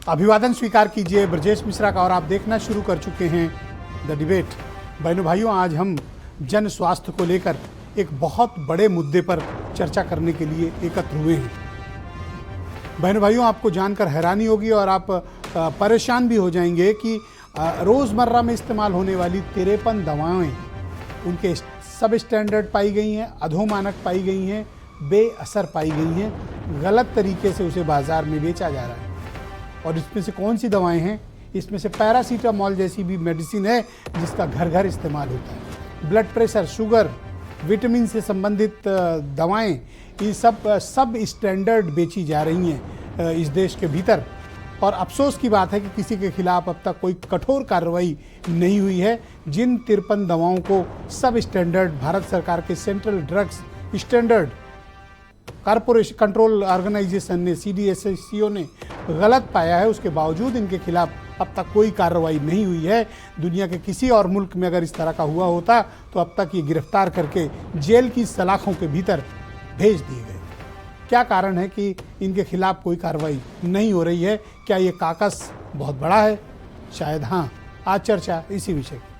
अभिवादन स्वीकार कीजिए ब्रजेश मिश्रा का और आप देखना शुरू कर चुके हैं द डिबेट। बहनों भाइयों, आज हम जन स्वास्थ्य को लेकर एक बहुत बड़े मुद्दे पर चर्चा करने के लिए एकत्र हुए हैं। बहनों भाइयों, आपको जानकर हैरानी होगी और आप परेशान भी हो जाएंगे कि रोज़मर्रा में इस्तेमाल होने वाली 53 दवाएं उनके सब स्टैंडर्ड पाई गई हैं, अधोमानक पाई गई हैं, बेअसर पाई गई हैं, गलत तरीके से उसे बाज़ार में बेचा जा रहा है। और इसमें से कौन सी दवाएं हैं? इसमें से पैरासीटामोल जैसी भी मेडिसिन है जिसका घर घर इस्तेमाल होता है। ब्लड प्रेशर, शुगर, विटामिन से संबंधित दवाएं, ये सब स्टैंडर्ड बेची जा रही हैं इस देश के भीतर। और अफसोस की बात है कि किसी के खिलाफ अब तक कोई कठोर कार्रवाई नहीं हुई है। जिन 53 दवाओं को सब स्टैंडर्ड भारत सरकार के central drugs standard corporation control organisation ने, CDSCO ने गलत पाया है, उसके बावजूद इनके खिलाफ अब तक कोई कार्रवाई नहीं हुई है। दुनिया के किसी और मुल्क में अगर इस तरह का हुआ होता तो अब तक ये गिरफ्तार करके जेल की सलाखों के भीतर भेज दिए गए। क्या कारण है कि इनके खिलाफ कोई कार्रवाई नहीं हो रही है? क्या ये काकस बहुत बड़ा है? शायद हाँ। आज चर्चा इसी विषय की।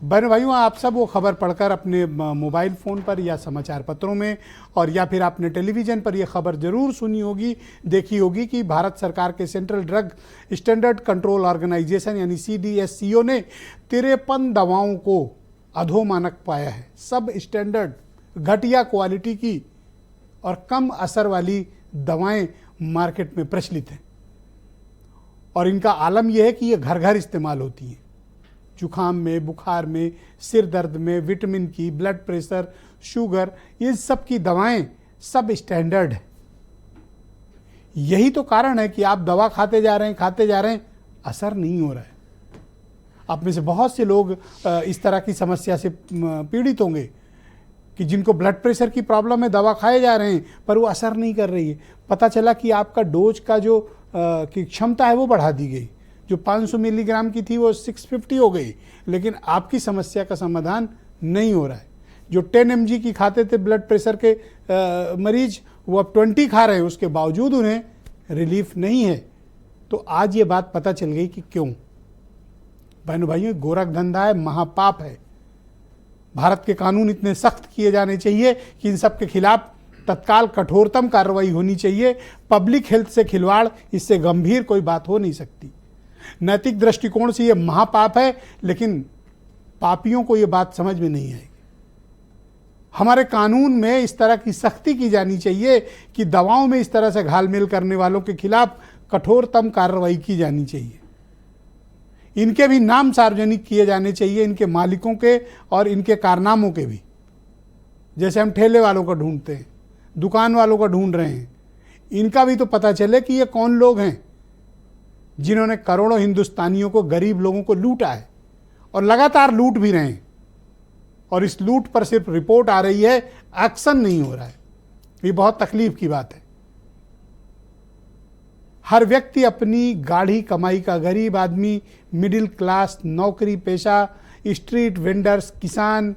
बहनों भाइयों, आप सब वो खबर पढ़कर अपने मोबाइल फ़ोन पर या समाचार पत्रों में और या फिर आपने टेलीविज़न पर यह खबर ज़रूर सुनी होगी, देखी होगी कि भारत सरकार के central drug standard control organisation यानी CDSCO ने 53 दवाओं को अधोमानक पाया है। सब स्टैंडर्ड, घटिया क्वालिटी की और कम असर वाली दवाएं मार्केट में प्रचलित हैं। और इनका आलम यह है कि ये घर घर इस्तेमाल होती हैं। जुखाम में, बुखार में, सिर दर्द में, विटामिन की, ब्लड प्रेशर, शुगर, ये सब की दवाएं सब स्टैंडर्ड है। यही तो कारण है कि आप दवा खाते जा रहे हैं, असर नहीं हो रहा है। आप में से बहुत से लोग इस तरह की समस्या से पीड़ित होंगे कि जिनको ब्लड प्रेशर की प्रॉब्लम है, दवा खाए जा रहे हैं पर वो असर नहीं कर रही है। पता चला कि आपका डोज का जो की क्षमता है वो बढ़ा दी गई, जो 500 मिलीग्राम की थी वो 650 हो गई, लेकिन आपकी समस्या का समाधान नहीं हो रहा है। जो 10 mg की खाते थे ब्लड प्रेशर के मरीज, वो अब 20 खा रहे हैं, उसके बावजूद उन्हें रिलीफ नहीं है। तो आज ये बात पता चल गई कि क्यों। बहनों भाइयों, गोरख धंधा है, महापाप है। भारत के कानून इतने सख्त किए जाने चाहिए कि इन सब के खिलाफ तत्काल कठोरतम कार्रवाई होनी चाहिए। पब्लिक हेल्थ से खिलवाड़, इससे गंभीर कोई बात हो नहीं सकती। नैतिक दृष्टिकोण से यह महापाप है, लेकिन पापियों को यह बात समझ में नहीं आएगी। हमारे कानून में इस तरह की सख्ती की जानी चाहिए कि दवाओं में इस तरह से घालमेल करने वालों के खिलाफ कठोरतम कार्रवाई की जानी चाहिए। इनके भी नाम सार्वजनिक किए जाने चाहिए, इनके मालिकों के और इनके कारनामों के भी। जैसे हम ठेले वालों को ढूंढते हैं, दुकान वालों को ढूंढ रहे हैं, इनका भी तो पता चले कि ये कौन लोग हैं जिन्होंने करोड़ों हिंदुस्तानियों को, गरीब लोगों को लूटा है और लगातार लूट भी रहे हैं। और इस लूट पर सिर्फ रिपोर्ट आ रही है, एक्शन नहीं हो रहा है। ये बहुत तकलीफ की बात है। हर व्यक्ति अपनी गाढ़ी कमाई का, गरीब आदमी, मिडिल क्लास, नौकरी पेशा, स्ट्रीट वेंडर्स, किसान,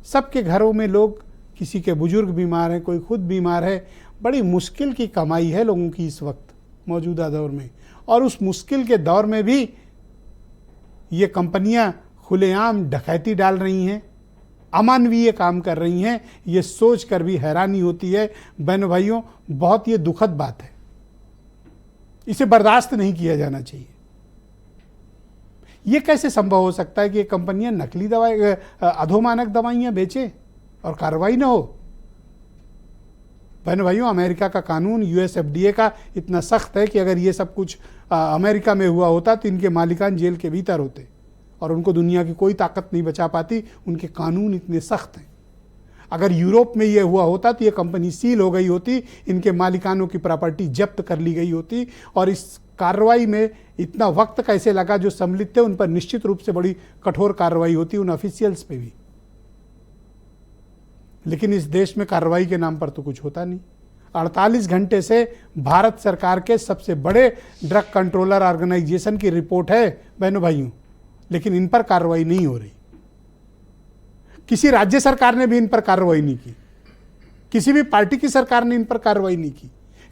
सबके घरों में लोग, किसी के बुजुर्ग बीमार हैं, कोई खुद बीमार है। बड़ी मुश्किल की कमाई है लोगों की इस वक्त मौजूदा दौर में। और उस मुश्किल के दौर में भी ये कंपनियां खुलेआम डकैती डाल रही हैं, अमानवीय काम कर रही हैं। ये सोच कर भी हैरानी होती है। बहनों भाइयों, बहुत ये दुखद बात है। इसे बर्दाश्त नहीं किया जाना चाहिए। ये कैसे संभव हो सकता है कि ये कंपनियां नकली दवाई, अधोमानक दवाइयां बेचें और कार्रवाई ना हो? बहनों भाइयों, अमेरिका का कानून, US FDA का इतना सख्त है कि अगर ये सब कुछ अमेरिका में हुआ होता तो इनके मालिकान जेल के भीतर होते और उनको दुनिया की कोई ताकत नहीं बचा पाती। उनके कानून इतने सख्त हैं। अगर यूरोप में ये हुआ होता तो ये कंपनी सील हो गई होती, इनके मालिकानों की प्रॉपर्टी जब्त कर ली गई होती। और इस कार्रवाई में इतना वक्त कैसे लगा? जो सम्मिलित थे उन पर निश्चित रूप से बड़ी कठोर कार्रवाई होती, उन ऑफिशियल्स पे भी। लेकिन इस देश में कार्रवाई के नाम पर तो कुछ होता नहीं। 48 घंटे से भारत सरकार के सबसे बड़े ड्रग कंट्रोलर ऑर्गेनाइजेशन की रिपोर्ट है बहनों भाइयों, लेकिन इन पर कार्रवाई नहीं हो रही। किसी राज्य सरकार ने भी इन पर कार्रवाई नहीं की, किसी भी पार्टी की सरकार ने इन पर कार्रवाई नहीं की,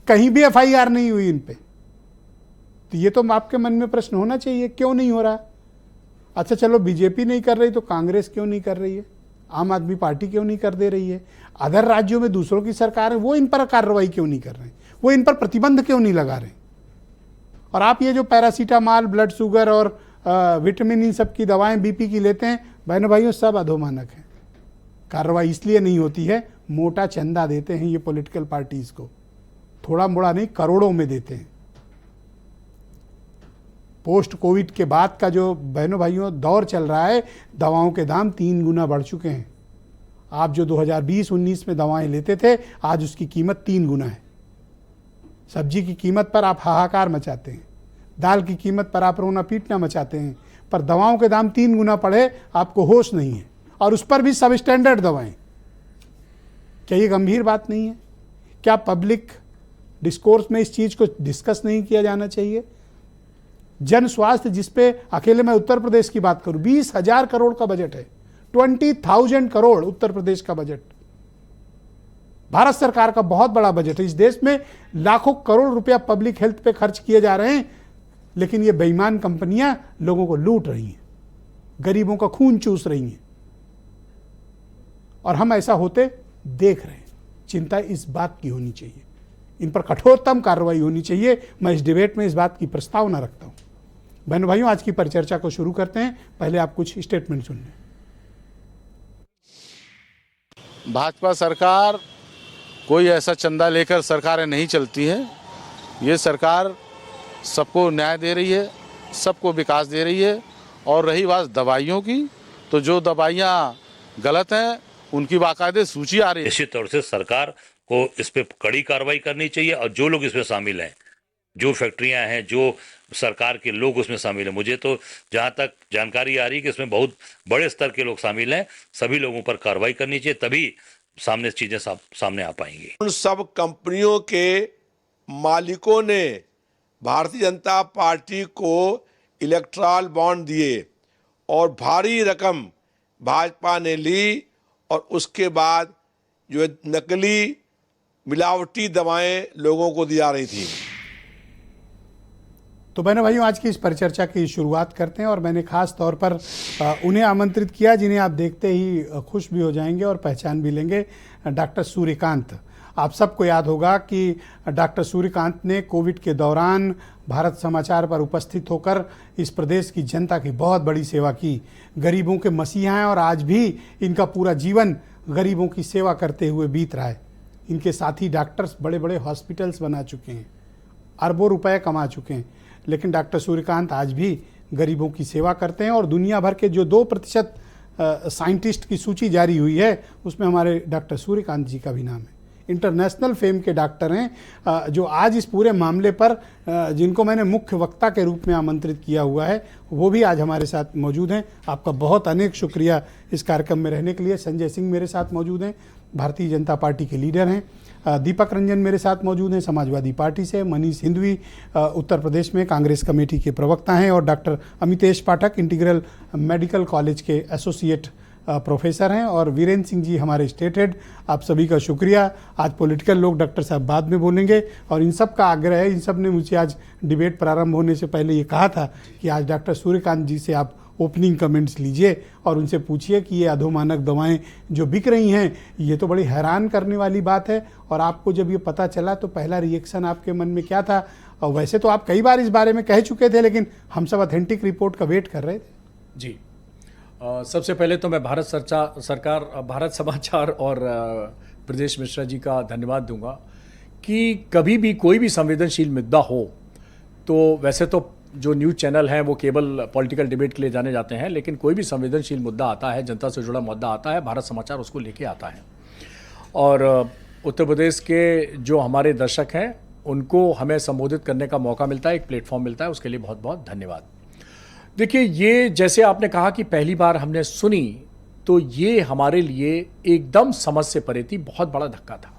कहीं भी FIR नहीं हुई इन पे। तो ये तो आपके मन में प्रश्न होना चाहिए, क्यों नहीं हो रहा? अच्छा चलो, बीजेपी नहीं कर रही तो कांग्रेस क्यों नहीं कर रही है? आम आदमी पार्टी क्यों नहीं कर दे रही है? अदर राज्यों में दूसरों की सरकार है, वो इन पर कार्रवाई क्यों नहीं कर रहे हैं? वो इन पर प्रतिबंध क्यों नहीं लगा रहे? और आप ये जो पैरासीटामॉल, ब्लड शुगर और विटामिन, इन सब की दवाएं बीपी की लेते हैं, बहनों भाइयों, सब अधोमानक है। कार्रवाई इसलिए नहीं होती है, मोटा चंदा देते हैं ये पॉलिटिकल पार्टीज को, थोड़ा मोड़ा नहीं, करोड़ों में देते हैं। पोस्ट कोविड के बाद का जो बहनों भाइयों दौर चल रहा है, दवाओं के दाम 3 गुना बढ़ चुके हैं। आप जो 2020-19 में दवाएं लेते थे, आज उसकी कीमत 3 गुना है। सब्जी की कीमत पर आप हाहाकार मचाते हैं, दाल की कीमत पर आप रोना पीटना मचाते हैं, पर दवाओं के दाम 3 गुना बढ़े, आपको होश नहीं है, और उस पर भी सब स्टैंडर्ड दवाएं। क्या ये गंभीर बात नहीं है? क्या पब्लिक डिस्कोर्स में इस चीज को डिस्कस नहीं किया जाना चाहिए? जन स्वास्थ्य, जिसपे अकेले मैं उत्तर प्रदेश की बात करूं, 20,000 करोड़ का बजट है, 20,000 करोड़ उत्तर प्रदेश का बजट। भारत सरकार का बहुत बड़ा बजट है। इस देश में लाखों करोड़ रुपया पब्लिक हेल्थ पे खर्च किए जा रहे हैं, लेकिन ये बेईमान कंपनियां लोगों को लूट रही हैं, गरीबों का खून चूस रही हैं, और हम ऐसा होते देख रहे हैं। चिंता इस बात की होनी चाहिए, इन पर कठोरतम कार्रवाई होनी चाहिए। मैं इस डिबेट में इस बात की प्रस्तावना रखता हूं। बहनों भाइयों, आज की परिचर्चा को शुरू करते हैं। पहले आप कुछ स्टेटमेंट सुन लें। भाजपा सरकार कोई ऐसा चंदा लेकर सरकारें नहीं चलती हैं। ये सरकार सबको न्याय दे रही है, सबको विकास दे रही है। और रही बात दवाइयों की, तो जो दवाइयाँ गलत हैं उनकी बाकायदे सूची आ रही है। निश्चित तौर से सरकार को इस पे कड़ी कार्रवाई करनी चाहिए, और जो लोग इसमें शामिल हैं, जो फैक्ट्रियां हैं, जो सरकार के लोग उसमें शामिल हैं, मुझे तो जहां तक जानकारी आ रही है कि इसमें बहुत बड़े स्तर के लोग शामिल हैं, सभी लोगों पर कार्रवाई करनी चाहिए, तभी सामने चीजें सामने आ पाएंगी। उन सब कंपनियों के मालिकों ने भारतीय जनता पार्टी को इलेक्टोरल बॉन्ड दिए और भारी रकम भाजपा ने ली, और उसके बाद जो नकली मिलावटी दवाएं लोगों को दी जा रही थी। तो बहनों भाइयों, आज की इस परिचर्चा की शुरुआत करते हैं, और मैंने खास तौर पर उन्हें आमंत्रित किया जिन्हें आप देखते ही खुश भी हो जाएंगे और पहचान भी लेंगे। डॉक्टर सूर्यकांत। आप सबको याद होगा कि डॉक्टर सूर्यकांत ने कोविड के दौरान भारत समाचार पर उपस्थित होकर इस प्रदेश की जनता की बहुत बड़ी सेवा की। गरीबों के मसीहा हैं, और आज भी इनका पूरा जीवन गरीबों की सेवा करते हुए बीत रहा है। इनके साथी डॉक्टर्स बड़े बड़े हॉस्पिटल्स बना चुके हैं, अरबों रुपए कमा चुके हैं, लेकिन डॉक्टर सूर्यकांत आज भी गरीबों की सेवा करते हैं। और दुनिया भर के जो 2% साइंटिस्ट की सूची जारी हुई है, उसमें हमारे डॉक्टर सूर्यकांत जी का भी नाम है। इंटरनेशनल फेम के डॉक्टर हैं, जो आज इस पूरे मामले पर जिनको मैंने मुख्य वक्ता के रूप में आमंत्रित किया हुआ है, वो भी आज हमारे साथ मौजूद हैं। आपका बहुत अनेक शुक्रिया इस कार्यक्रम में रहने के लिए। संजय सिंह मेरे साथ मौजूद हैं, भारतीय जनता पार्टी के लीडर हैं। दीपक रंजन मेरे साथ मौजूद हैं, समाजवादी पार्टी से। मनीष हिंदवी उत्तर प्रदेश में कांग्रेस कमेटी के प्रवक्ता हैं, और डॉक्टर अमितेश पाठक इंटीग्रल मेडिकल कॉलेज के एसोसिएट प्रोफेसर हैं, और वीरेंद्र सिंह जी हमारे स्टेट हेड। आप सभी का शुक्रिया। आज पॉलिटिकल लोग डॉक्टर साहब बाद में बोलेंगे, और इन सब का आग्रह है, इन सब ने मुझे आज डिबेट प्रारंभ होने से पहले ये कहा था कि आज डॉक्टर सूर्यकांत जी से आप ओपनिंग कमेंट्स लीजिए और उनसे पूछिए कि ये अधोमानक दवाएं जो बिक रही हैं, ये तो बड़ी हैरान करने वाली बात है। और आपको जब ये पता चला तो पहला रिएक्शन आपके मन में क्या था? और वैसे तो आप कई बार इस बारे में कह चुके थे, लेकिन हम सब ऑथेंटिक रिपोर्ट का वेट कर रहे थे। जी, सबसे पहले तो मैं भारत समाचार और ब्रजेश मिश्रा जी का धन्यवाद दूंगा कि कभी भी कोई भी संवेदनशील मुद्दा हो, तो वैसे तो जो न्यूज़ चैनल हैं वो केवल पॉलिटिकल डिबेट के लिए जाने जाते हैं, लेकिन कोई भी संवेदनशील मुद्दा आता है, जनता से जुड़ा मुद्दा आता है, भारत समाचार उसको लेके आता है। और उत्तर प्रदेश के जो हमारे दर्शक हैं उनको हमें संबोधित करने का मौका मिलता है, एक प्लेटफॉर्म मिलता है, उसके लिए बहुत बहुत धन्यवाद। देखिए, ये जैसे आपने कहा कि पहली बार हमने सुनी, तो ये हमारे लिए एकदम समझ से परे थी, बहुत बड़ा धक्का था।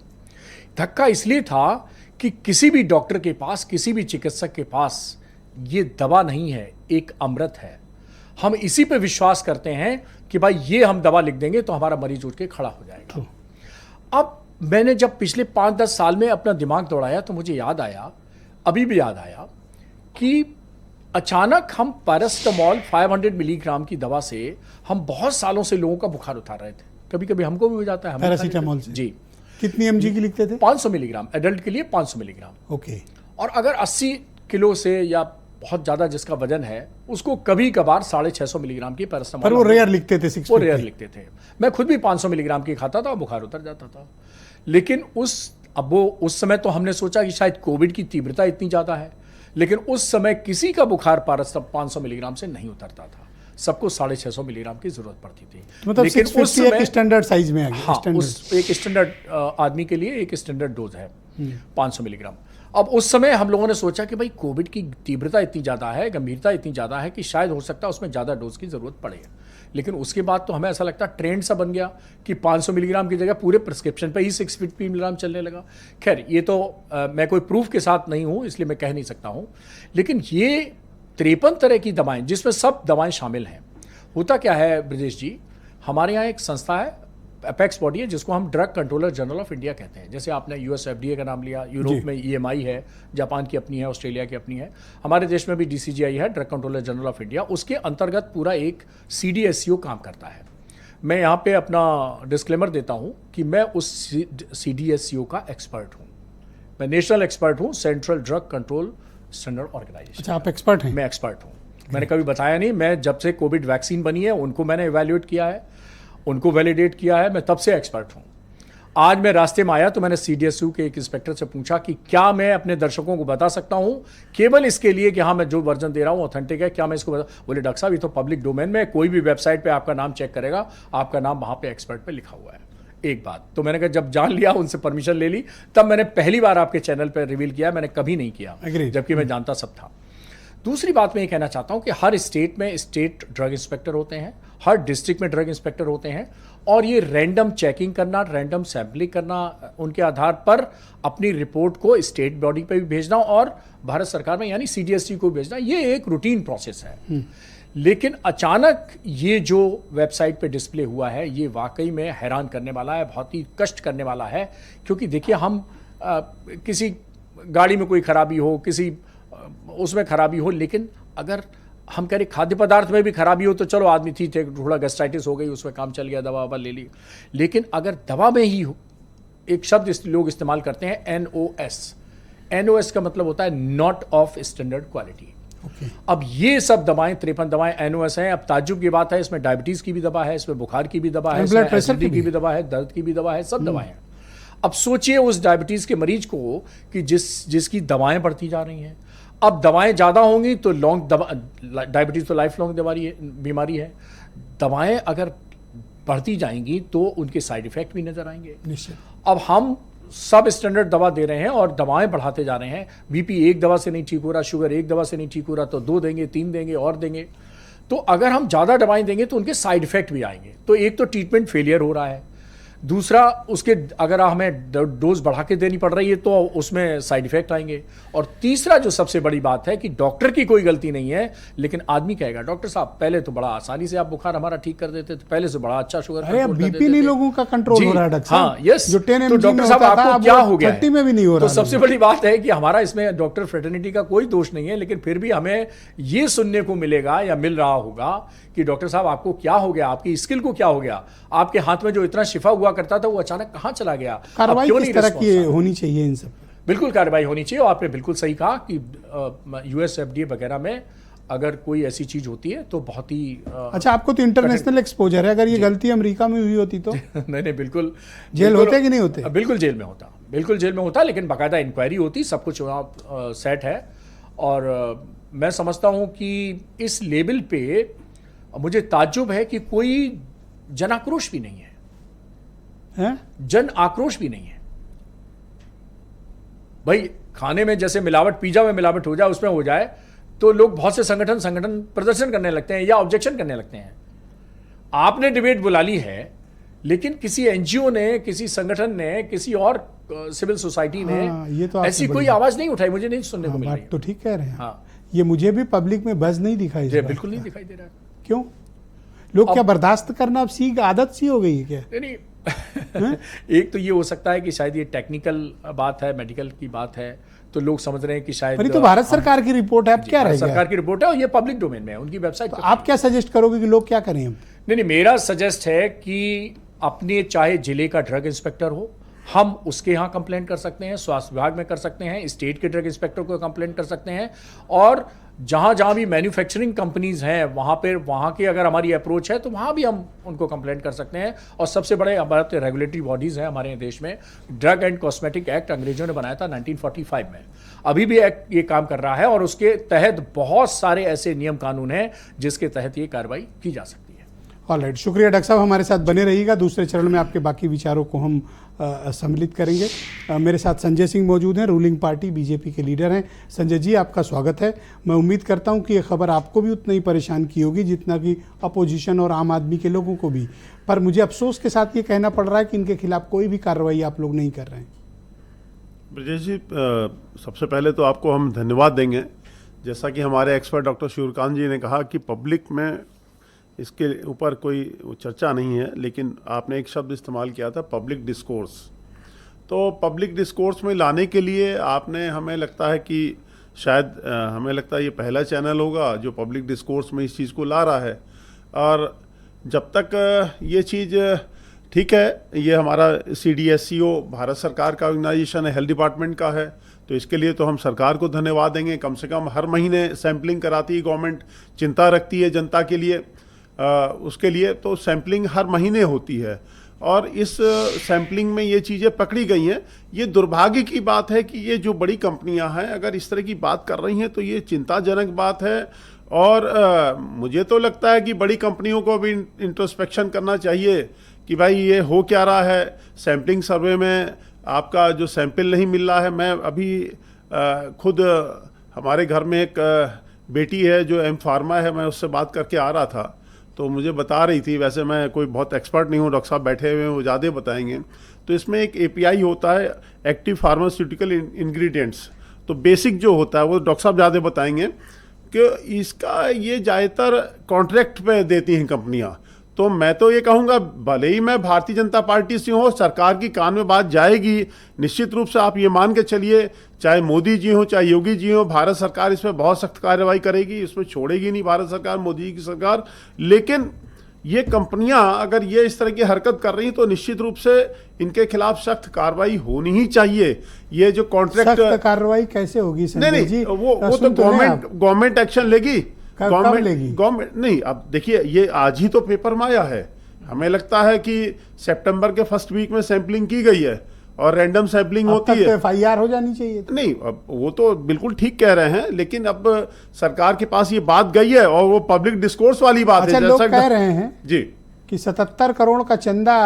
धक्का इसलिए था कि किसी भी डॉक्टर के पास, किसी भी चिकित्सक के पास ये दवा नहीं है, एक अमृत है। हम इसी पे विश्वास करते हैं कि भाई ये हम दवा लिख देंगे तो हमारा मरीज उठ के खड़ा हो जाएगा। अब मैंने जब पिछले 5-10 साल में अपना दिमाग दौड़ाया तो मुझे याद आया, अभी भी याद आया, कि अचानक हम पैरास्टामोल 500 मिलीग्राम की दवा से हम बहुत सालों से लोगों का बुखार उतार रहे थे। कभी कभी हमको भी हो जाता है, हम पैरासीटामोल से? जी। कितनी mg की लिखते थे? 500 मिलीग्राम, एडल्ट के लिए 500 मिलीग्राम। ओके। और अगर 80 किलो से या बहुत ज्यादा जिसका वजन है, उसको कभी कभार 650 मिलीग्राम की पैरास्टामोल, पर वो रेयर लिखते थे, 650। वो रेयर लिखते थे। मैं खुद भी 500 मिलीग्राम की खाता था, बुखार उतर जाता था। लेकिन उस समय तो हमने सोचा कि शायद कोविड की तीव्रता इतनी ज्यादा है, लेकिन उस समय किसी का बुखार 500 मिलीग्राम से नहीं उतरता था, सबको 650 मिलीग्राम की जरूरत पड़ती थी। मतलब लेकिन 650 एक स्टैंडर्ड साइज में आ गया। हाँ, स्टैंडर्ड। उस एक स्टैंडर्ड आदमी के लिए एक स्टैंडर्ड डोज है 500 मिलीग्राम। अब उस समय हम लोगों ने सोचा कि भाई कोविड की तीव्रता इतनी ज़्यादा है, गंभीरता इतनी ज़्यादा है कि शायद हो सकता है उसमें ज़्यादा डोज की ज़रूरत पड़े। लेकिन उसके बाद तो हमें ऐसा लगता ट्रेंड सा बन गया कि 500 मिलीग्राम की जगह पूरे प्रिस्क्रिप्शन पे ही 650 मिलीग्राम चलने लगा। खैर, ये तो मैं कोई प्रूफ के साथ नहीं हूँ, इसलिए मैं कह नहीं सकता हूँ। लेकिन ये 53 तरह की दवाएं, जिसमें सब दवाएं शामिल हैं। होता क्या है ब्रजेश जी, हमारे यहाँ एक संस्था है, अपेक्स बॉडी है, जिसको हम drug controller general of India कहते हैं। जैसे आपने यूएस FDA का नाम लिया, यूरोप में EMI है, जापान की अपनी है, ऑस्ट्रेलिया की अपनी है, हमारे देश में भी DCGI है, drug controller general of India. उसके अंतर्गत पूरा एक CDSCO काम करता है। मैं यहाँ पे अपना डिस्क्लेमर देता हूँ कि मैं उस CDSCO का एक्सपर्ट हूँ। मैं नेशनल एक्सपर्ट हूँ, central drug control standard organisation. अच्छा, आप एक्सपर्ट हैं? मैं एक्सपर्ट हूँ। मैंने कभी बताया नहीं, मैं जब से कोविड वैक्सीन बनी है उनको मैंने इवैल्यूएट किया है, उनको वैलिडेट किया है, मैं तब से एक्सपर्ट हूँ। आज मैं रास्ते में आया तो मैंने CDSCO के एक इंस्पेक्टर से पूछा कि क्या मैं अपने दर्शकों को बता सकता हूँ, केवल इसके लिए कि हाँ मैं जो वर्जन दे रहा हूँ ऑथेंटिक है, क्या मैं इसको बता? बोले डॉक्टर साहब ये तो पब्लिक डोमेन में, कोई भी वेबसाइट पे आपका नाम चेक करेगा, आपका नाम वहाँ पे एक्सपर्ट पे लिखा हुआ है। एक बात तो मैंने कहा, जब जान लिया, उनसे परमिशन ले ली, तब मैंने पहली बार आपके चैनल पर रिवील किया, मैंने कभी नहीं किया, जबकि मैं जानता सब था। दूसरी बात मैं ये कहना चाहता हूं कि हर स्टेट में स्टेट ड्रग इंस्पेक्टर होते हैं, हर डिस्ट्रिक्ट में ड्रग इंस्पेक्टर होते हैं, और ये रैंडम चेकिंग करना, रैंडम सैंपलिंग करना, उनके आधार पर अपनी रिपोर्ट को स्टेट बॉडी पे भी भेजना और भारत सरकार में यानी CDSCO को भेजना, ये एक रूटीन प्रोसेस है। लेकिन अचानक ये जो वेबसाइट पे डिस्प्ले हुआ है, ये वाकई में हैरान करने वाला है, बहुत ही कष्ट करने वाला है। क्योंकि देखिए, हम किसी गाड़ी में कोई खराबी हो, किसी उसमें खराबी हो, लेकिन अगर हम कह रहे खाद्य पदार्थ में भी खराबी हो तो चलो आदमी ठीक है, थोड़ा गैस्ट्राइटिस हो गई, उसमें काम चल गया, दवा ववा ले ली। लेकिन अगर दवा में ही एक शब्द लोग इस्तेमाल करते हैं, NOS का मतलब होता है नॉट ऑफ स्टैंडर्ड क्वालिटी। अब ये सब दवाएं, 53 दवाएं NOS हैं। अब ताज्जुब की बात है, इसमें डायबिटीज की भी दवा है, इसमें बुखार की भी दवा है, इसमें एसिडिटी की भी दवा है, दर्द की भी दवा है, सब दवाएं हैं। अब सोचिए उस डायबिटीज के मरीज को कि जिसकी दवाएं बढ़ती जा रही हैं। अब दवाएं ज़्यादा होंगी तो डायबिटीज़ तो लाइफ लॉन्ग बीमारी है। दवाएं अगर बढ़ती जाएंगी तो उनके साइड इफेक्ट भी नजर आएंगे। अब हम सब स्टैंडर्ड दवा दे रहे हैं और दवाएं बढ़ाते जा रहे हैं। BP एक दवा से नहीं ठीक हो रहा, शुगर एक दवा से नहीं ठीक हो रहा, तो 2 देंगे, 3 देंगे और देंगे। तो अगर हम ज़्यादा दवाएं देंगे तो उनके साइड इफेक्ट भी आएंगे। तो एक तो ट्रीटमेंट फेलियर हो रहा है, दूसरा उसके अगर हमें डोज बढ़ा के देनी पड़ रही है तो उसमें साइड इफेक्ट आएंगे। और तीसरा जो सबसे बड़ी बात है कि डॉक्टर की कोई गलती नहीं है, लेकिन आदमी कहेगा डॉक्टर साहब पहले तो बड़ा आसानी से आप बुखार हमारा ठीक कर देते थे, पहले से बड़ा अच्छा शुगर कंट्रोल कर देते थे। BP नहीं लोगों का कंट्रोल हो रहा है डॉक्टर साहब। हाँ, यस। जो 10 तो mg डॉक्टर साहब आपको क्या हो गया? 30 में भी नहीं हो रहा। तो सबसे बड़ी बात है कि हमारा इसमें डॉक्टर फ्रेटर्निटी का कोई दोष नहीं है, लेकिन फिर भी हमें ये सुनने को मिलेगा या मिल रहा होगा कि डॉक्टर साहब आपको क्या हो गया, आपकी स्किल को क्या हो गया, आपके हाथ में जो इतना शिफा हुआ करता था वो अचानक कहां चला गया। कार्रवाई किस तरह की होनी चाहिए इन सब? बिल्कुल कार्रवाई होनी चाहिए। और आपने बिल्कुल सही कहा कि US FDA वगैरह में अगर कोई ऐसी चीज होती है तो बहुत ही अच्छा, आपको तो इंटरनेशनल एक्सपोजर है, अगर ये गलती अमेरिका में हुई होती तो नहीं, बिल्कुल जेल होते कि नहीं होते? बिल्कुल जेल में होता, बिल्कुल जेल में होता, लेकिन बाकायदा इंक्वायरी होती, सब कुछ वहाँ सेट है। और मैं समझता हूँ कि इस लेवल पे मुझे ताज्जुब है कि कोई जन आक्रोश भी नहीं है, जन आक्रोश भी नहीं है। भाई खाने में जैसे मिलावट, पिज्जा में मिलावट हो जाए, उसमें हो जाए, तो लोग बहुत से संगठन प्रदर्शन करने लगते हैं या ऑब्जेक्शन करने लगते हैं। आपने डिबेट बुला ली है, लेकिन किसी NGO ने, किसी संगठन ने, किसी और सिविल सोसाइटी ने ये तो ऐसी कोई आवाज नहीं उठाई, मुझे नहीं सुनने को मिल रही। तो ठीक कह रहे हैं। हाँ, ये मुझे भी पब्लिक में बज़ नहीं दिखाई दे रहा। बिल्कुल नहीं दिखाई दे रहा। क्यों? लोग क्या बर्दाश्त करना अब आदत सी हो गई है क्या? नहीं एक तो ये हो सकता है कि शायद ये टेक्निकल बात है, मेडिकल की बात है, तो लोग समझ रहे हैं कि शायद पर ये तो भारत सरकार की रिपोर्ट है, अब क्या भारत रहेगा? सरकार की रिपोर्ट है और ये पब्लिक डोमेन में है, उनकी वेबसाइट तो पे। आप क्या सजेस्ट करोगे कि लोग क्या करें हम? नहीं, मेरा सजेस्ट है कि अपने चाहे जिले का ड्रग इंस्पेक्टर हो, हम उसके यहाँ कंप्लेंट कर सकते हैं, स्वास्थ्य विभाग में कर सकते हैं, स्टेट के ड्रग इंस्पेक्टर को कंप्लेंट कर सकते हैं, और जहाँ जहाँ भी मैन्युफैक्चरिंग कंपनीज हैं वहाँ की अगर हमारी अप्रोच है तो वहाँ भी हम उनको कंप्लेंट कर सकते हैं। और सबसे बड़े हमारे रेगुलेटरी बॉडीज़ हैं हमारे देश में। ड्रग एंड कॉस्मेटिक एक्ट अंग्रेजों ने बनाया था 1945 में, अभी भी एक्ट ये काम कर रहा है और उसके तहत बहुत सारे ऐसे नियम कानून हैं जिसके तहत ये कार्रवाई की जा सकती है। ऑलराइट, शुक्रिया डॉक्टर साहब, हमारे साथ बने रहिएगा। दूसरे चरण में आपके बाकी विचारों को हम सम्मिलित करेंगे। मेरे साथ संजय सिंह मौजूद हैं, रूलिंग पार्टी बीजेपी के लीडर हैं। संजय जी, आपका स्वागत है। मैं उम्मीद करता हूं कि ये खबर आपको भी उतना ही परेशान की होगी जितना कि अपोजिशन और आम आदमी के लोगों को भी, पर मुझे अफसोस के साथ ये कहना पड़ रहा है कि इनके खिलाफ कोई भी कार्रवाई आप लोग नहीं कर रहे हैं। ब्रजेश जी, सबसे पहले तो आपको हम धन्यवाद देंगे। जैसा कि हमारे एक्सपर्ट डॉक्टर सूर्यकांत जी ने कहा कि पब्लिक में इसके ऊपर कोई चर्चा नहीं है, लेकिन आपने एक शब्द इस्तेमाल किया था, पब्लिक डिस्कोर्स। तो पब्लिक डिस्कोर्स में लाने के लिए आपने, हमें लगता है कि शायद हमें लगता है ये पहला चैनल होगा जो पब्लिक डिस्कोर्स में इस चीज़ को ला रहा है। और जब तक ये चीज़ ठीक है, ये हमारा CDSCO भारत सरकार का ऑर्गेनाइजेशन है, हेल्थ डिपार्टमेंट का है, तो इसके लिए तो हम सरकार को धन्यवाद देंगे। कम से कम हर महीने सैम्पलिंग कराती है गवर्नमेंट, चिंता रखती है जनता के लिए। उसके लिए तो सैम्पलिंग हर महीने होती है और इस सैम्पलिंग में ये चीज़ें पकड़ी गई हैं। ये दुर्भाग्य की बात है कि ये जो बड़ी कंपनियां हैं अगर इस तरह की बात कर रही हैं तो ये चिंताजनक बात है। और मुझे तो लगता है कि बड़ी कंपनियों को भी इंट्रोस्पेक्शन करना चाहिए कि भाई ये हो क्या रहा है। सैम्पलिंग सर्वे में आपका जो सैंपल नहीं मिल रहा है, मैं अभी खुद हमारे घर में एक बेटी है जो M फार्मा है, मैं उससे बात करके आ रहा था तो मुझे बता रही थी, वैसे मैं कोई बहुत एक्सपर्ट नहीं हूँ, डॉक्टर साहब बैठे हुए हैं वो ज़्यादा बताएंगे। तो इसमें एक API होता है, एक्टिव फार्मास्यूटिकल इंग्रेडिएंट्स, तो बेसिक जो होता है वो डॉक्टर साहब ज़्यादा बताएंगे कि इसका ये ज़्यादातर कॉन्ट्रैक्ट पे देती हैं कंपनियाँ। तो मैं तो ये कहूँगा, भले ही मैं भारतीय जनता पार्टी से हूँ, सरकार की कान में बात जाएगी निश्चित रूप से। आप ये मान के चलिए, चाहे मोदी जी हो चाहे योगी जी हो, भारत सरकार इस पर बहुत सख्त कार्रवाई करेगी, इसमें छोड़ेगी नहीं भारत सरकार, मोदी जी की सरकार। लेकिन ये कंपनियां अगर ये इस तरह की हरकत कर रही तो निश्चित रूप से इनके खिलाफ सख्त कार्रवाई होनी ही चाहिए। ये जो कॉन्ट्रैक्ट, सख्त कार्रवाई कैसे होगी संजय जी? वो तो गवर्नमेंट एक्शन लेगी। गवर्नमेंट नहीं, अब देखिए ये आज ही तो पेपर में आया है, हमें लगता है कि सितंबर के फर्स्ट वीक में सैंपलिंग की गई है और रैंडम सैंपलिंग होती है। FIR हो जानी चाहिए नहीं, अब वो तो बिल्कुल ठीक कह रहे हैं, लेकिन अब सरकार के पास ये बात गई है और वो पब्लिक डिस्कोर्स वाली बात है। लोग कह रहे हैं जी कि 77 करोड़ का चंदा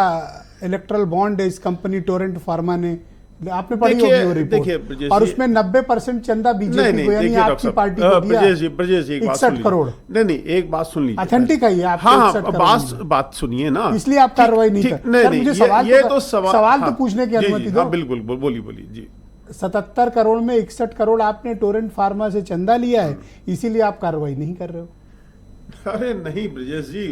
इलेक्ट्रल बॉन्ड इस कंपनी टोरेंट फार्मा ने, आपने पढ़ी होगी वो रिपोर्ट, और उसमें 90% चंदा बीजेपी को यानी आपकी पार्टी को दिया। ब्रजेश जी, 61 करोड़। नहीं, एक बात सुन लीजिए, ऑथेंटिक है ये। हाँ, बात सुनिए ना, इसलिए आप कार्रवाई नहीं कर। नहीं, मुझे सवाल तो पूछने की अनुमति दो। बिल्कुल, बोलिए जी। 77 करोड़ में 61 करोड़ आपने टोरेंट फार्मा से चंदा लिया है, इसीलिए आप कार्रवाई नहीं कर रहे हो। अरे नहीं ब्रजेश जी,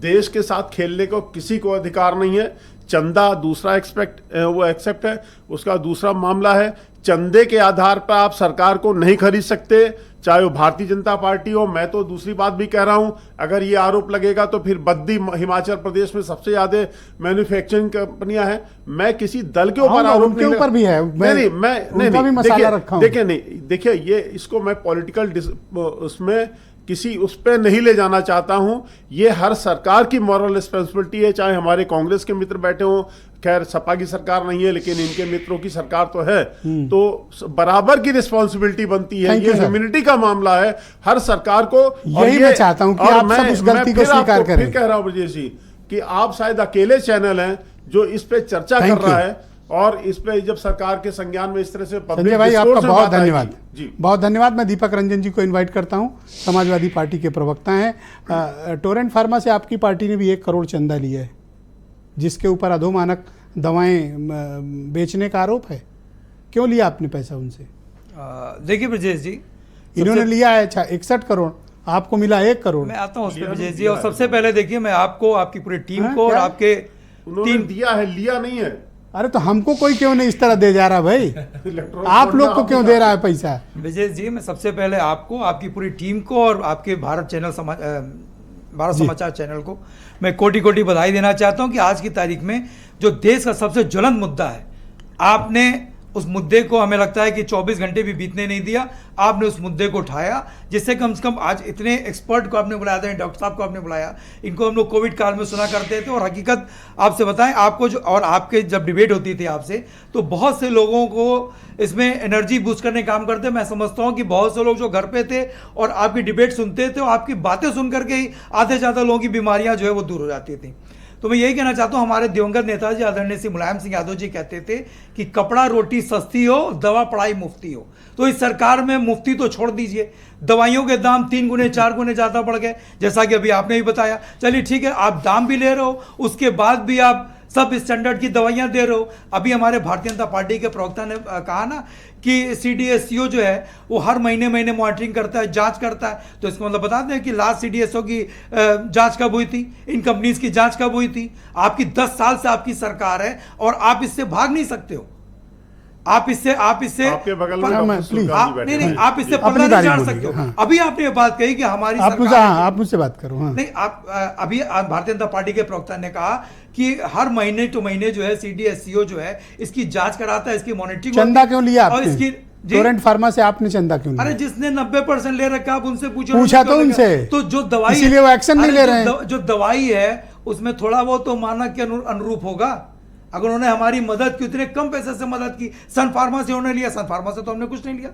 देश के साथ खेलने को किसी को अधिकार नहीं है। चंदा दूसरा एक्सेप्ट है, उसका दूसरा मामला है। चंदे के आधार पर आप सरकार को नहीं खरीद सकते, चाहे वो भारतीय जनता पार्टी हो। मैं तो दूसरी बात भी कह रहा हूं, अगर ये आरोप लगेगा तो फिर बद्दी हिमाचल प्रदेश में सबसे ज्यादा मैन्युफैक्चरिंग कंपनियां हैं। मैं किसी दल के ऊपर आरोप के ऊपर भी है, देखिए ये इसको मैं पॉलिटिकल उसमें किसी उस पर नहीं ले जाना चाहता हूं। ये हर सरकार की मॉरल रिस्पॉन्सिबिलिटी है, चाहे हमारे कांग्रेस के मित्र बैठे हों, खैर सपा की सरकार नहीं है लेकिन इनके मित्रों की सरकार तो है, तो बराबर की रिस्पॉन्सिबिलिटी बनती है। ये ह्यूमैनिटी का मामला है हर सरकार को। यही मैं चाहता हूं कि आप सब उस गलती को स्वीकार करें। फिर कह रहा हूं ब्रजेश जी कि आप शायद अकेले चैनल हैं जो इस पे चर्चा कर रहा है, और इस पे जब सरकार के संज्ञान में इस तरह से संजय भाई आपका बहुत धन्यवाद जी, बहुत धन्यवाद। मैं दीपक रंजन जी को इनवाइट करता हूं, समाजवादी पार्टी के प्रवक्ता हैं। टोरेंट फार्मा से आपकी पार्टी ने भी 1 करोड़ चंदा लिया है, जिसके ऊपर अधोमानक दवाएं बेचने का आरोप है। क्यों लिया आपने पैसा उनसे? देखिए ब्रजेश जी, इन्होंने लिया है 61 करोड़, आपको मिला 1 करोड़। मैं आता हूँ उस पर ब्रजेश जी, और सबसे पहले देखिए मैं आपको, आपकी पूरी टीम को और आपके उन्होंने दिया है, लिया नहीं है। अरे तो हमको कोई क्यों नहीं इस तरह दे जा रहा भाई? आप लोग को क्यों दे रहा है पैसा? ब्रजेश जी, मैं सबसे पहले आपको, आपकी पूरी टीम को और आपके भारत समाचार चैनल को मैं कोटि कोटि बधाई देना चाहता हूं कि आज की तारीख में जो देश का सबसे ज्वलंत मुद्दा है, आपने उस मुद्दे को, हमें लगता है कि 24 घंटे भी बीतने नहीं दिया, आपने उस मुद्दे को उठाया, जिससे कम से कम आज इतने एक्सपर्ट को आपने बुलाया था, डॉक्टर साहब को आपने बुलाया, इनको हम लोग कोविड काल में सुना करते थे। और हकीकत आपसे बताएं, आपको जो, और आपके जब डिबेट होती थी आपसे, तो बहुत से लोगों को इसमें एनर्जी बूस्ट करने काम करते। मैं समझता हूं कि बहुत से लोग जो घर पे थे और आपकी डिबेट सुनते थे, और आपकी बातें सुन करके ही आधे से ज़्यादा लोगों की बीमारियां जो है वो दूर हो जाती थी। तो मैं यही कहना चाहता हूं, हमारे दिवंगत नेताजी आदरणीय श्री मुलायम सिंह यादव जी कहते थे कि कपड़ा रोटी सस्ती हो, दवा पढ़ाई मुफ्ती हो। तो इस सरकार में मुफ्ती तो छोड़ दीजिए, दवाइयों के दाम 3 गुने 4 गुने ज़्यादा बढ़ गए, जैसा कि अभी आपने भी बताया। चलिए ठीक है, आप दाम भी ले रहे हो, उसके बाद भी आप सब स्टैंडर्ड की दवाइयां दे रहे हो। अभी हमारे भारतीय जनता पार्टी के प्रवक्ता ने कहा ना कि CDSCO जो है वो हर महीने मॉनिटरिंग करता है, जांच करता है। तो इसका मतलब बता दें कि लास्ट CDSCO की जांच कब हुई थी, इन कंपनीज की जांच कब हुई थी? आपकी 10 साल से आपकी सरकार है और आप इससे भाग नहीं सकते हो। आप इससे आपके बगल में डॉक्टर प्लीज। सुरकांत जी बैठे नहीं, हैं। आप इससे अपनी पर्दा नहीं बारी जान बोलिए, सकते हो। हाँ। अभी आपने ये बात कही कि हमारी आप मुझसे, सरकार हाँ, आप मुझसे बात करो। हाँ, नहीं, आप अभी भारतीय जनता पार्टी के प्रवक्ता ने कहा कि हर महीने टू महीने जो है CDSCO जो है इसकी जांच कराता है, इसकी मॉनिटरिंग। चंदा क्यों लिया और आपने? इसकी टोरेंट फार्मा से आपने चंदा क्यों लिया? अरे जिसने 90% ले रखा, आप उनसे पूछो। पूछा तो उनसे, तो जो दवाई, इसीलिए वो एक्शन नहीं ले रहे हैं। जो दवाई है उसमें थोड़ा बहुत तो मानक के अनुरूप होगा। अगर उन्होंने हमारी मदद की, उतने कम पैसे से मदद की, सन फार्मा से उन्होंने लिया, सन फार्मा से तो हमने कुछ नहीं लिया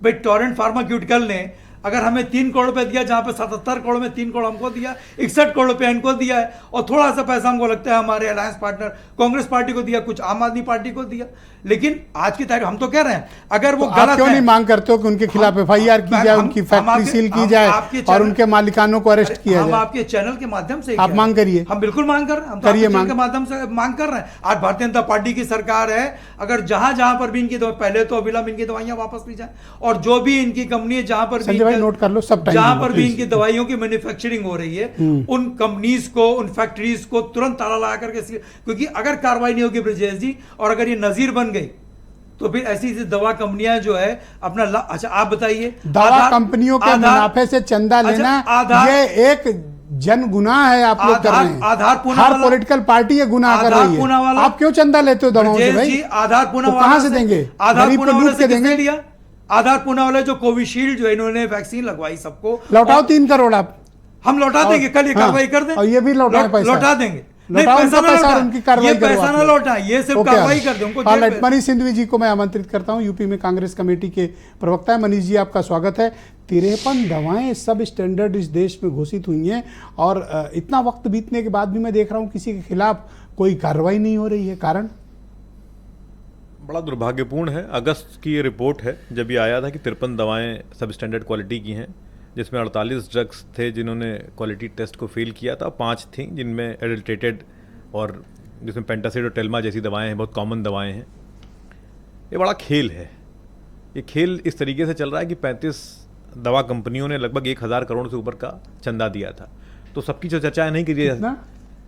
भाई। टोरेंट फार्मास्यूटिकल ने अगर हमें 3 करोड़ रुपए दिया, जहां पे 77 करोड़ में 3 करोड़ हमको दिया, 61 करोड़ रुपए इनको दिया है, और थोड़ा सा पैसा हमको लगता है हमारे अलायंस पार्टनर कांग्रेस पार्टी को दिया, कुछ आम आदमी पार्टी को दिया। लेकिन आज की तारीख हम तो कह रहे हैं, अगर वो तो गलत आप क्यों है, नहीं मांग करते हो कि उनके खिलाफ FIR की जाए, उनकी फैक्ट्री सील की जाए और उनके मालिकानों को अरेस्ट किया हम जाए? आपके चैनल के माध्यम से आप मांग करिए। हम बिल्कुल मांग कर रहे हैं, हम तो करिए आपके चैनल मांग। के माध्यम से मांग कर रहे हैं। आज भारतीय जनता पार्टी की सरकार है, अगर जहां जहां पर भी इनकी पहले तो अविलंब इनकी दवाइयां वापस ली जाए, और जो भी इनकी कंपनी है जहां पर संजय भाई नोट कर लो, सब टाइम जहां दो, पर भी प्लीज। इनकी दवाइयों की मैन्युफैक्चरिंग हो रही है, उन कंपनीज को, उन फैक्ट्रीज को तुरंत ताला लगा करके, क्योंकि अगर कार्रवाई नहीं होगी ब्रजेश जी, और अगर ये नजीर बन गई, तो फिर ऐसी दवा कंपनियां जो है अपना अच्छा आप बताइए, दवा कंपनियों के मुनाफे से चंदा लेना, ये एक जन गुनाह है। आप लोग कर रहे हैं, आधार पूना हर वाला, पॉलिटिकल पार्टी ये गुनाह कर रही पूना है। वाला, आप क्यों चंदा लेते हो दवाओं से भाई? जी, आधार पूना तो कहां से देंगे? आधार गरीब को पूना वाले लूट के से किसने देंगे? लिया? आधार पूना वाले जो कोविशील्ड जो इन्होंने वैक्सीन लगवाई सबको, लौटाओ 3 करोड़ आप। हम लौटा देंगे, कल ये हाँ, कार्रवाई कर दें, और ये भी लौटाएं पैसा। लौटा देंगे। नहीं, लौटाओ पैसा उनका ना पैसा और लौटाएं, उनकी कार्रवाई ये करो पैसा आप ना लोग। लौटाएं, ये सिर्फ ओके, कार्रवाई कर दें, उनको जेल ऑलराइट, में। मनीष सिंधवी जी को मैं आमंत्रित करता हूं, यूपी में कांग्रेस कमेटी के प्रवक्ता है। मनीष जी, आपका स्वागत है। 53 दवाएं सब स्टैंडर्ड इस देश में घोषित हुई हैं, और इतना वक्त बीतने के बाद भी मैं देख रहा हूं किसी के खिलाफ कोई कार्रवाई नहीं हो रही है। कारण बड़ा दुर्भाग्यपूर्ण है। अगस्त की ये रिपोर्ट है जब ये आया था कि 53 दवाएं सब स्टैंडर्ड क्वालिटी की हैं, जिसमें 48 ड्रग्स थे जिन्होंने क्वालिटी टेस्ट को फेल किया था, 5 थी जिनमें एडल्ट्रेटेड और जिसमें पेंटासिड और टेल्मा जैसी दवाएं हैं, बहुत कॉमन दवाएं हैं। ये बड़ा खेल है। ये खेल इस तरीके से चल रहा है कि 35 दवा कंपनियों ने लगभग 1000 करोड़ से ऊपर का चंदा दिया था। तो सबकी जो चर्चाएं नहीं की,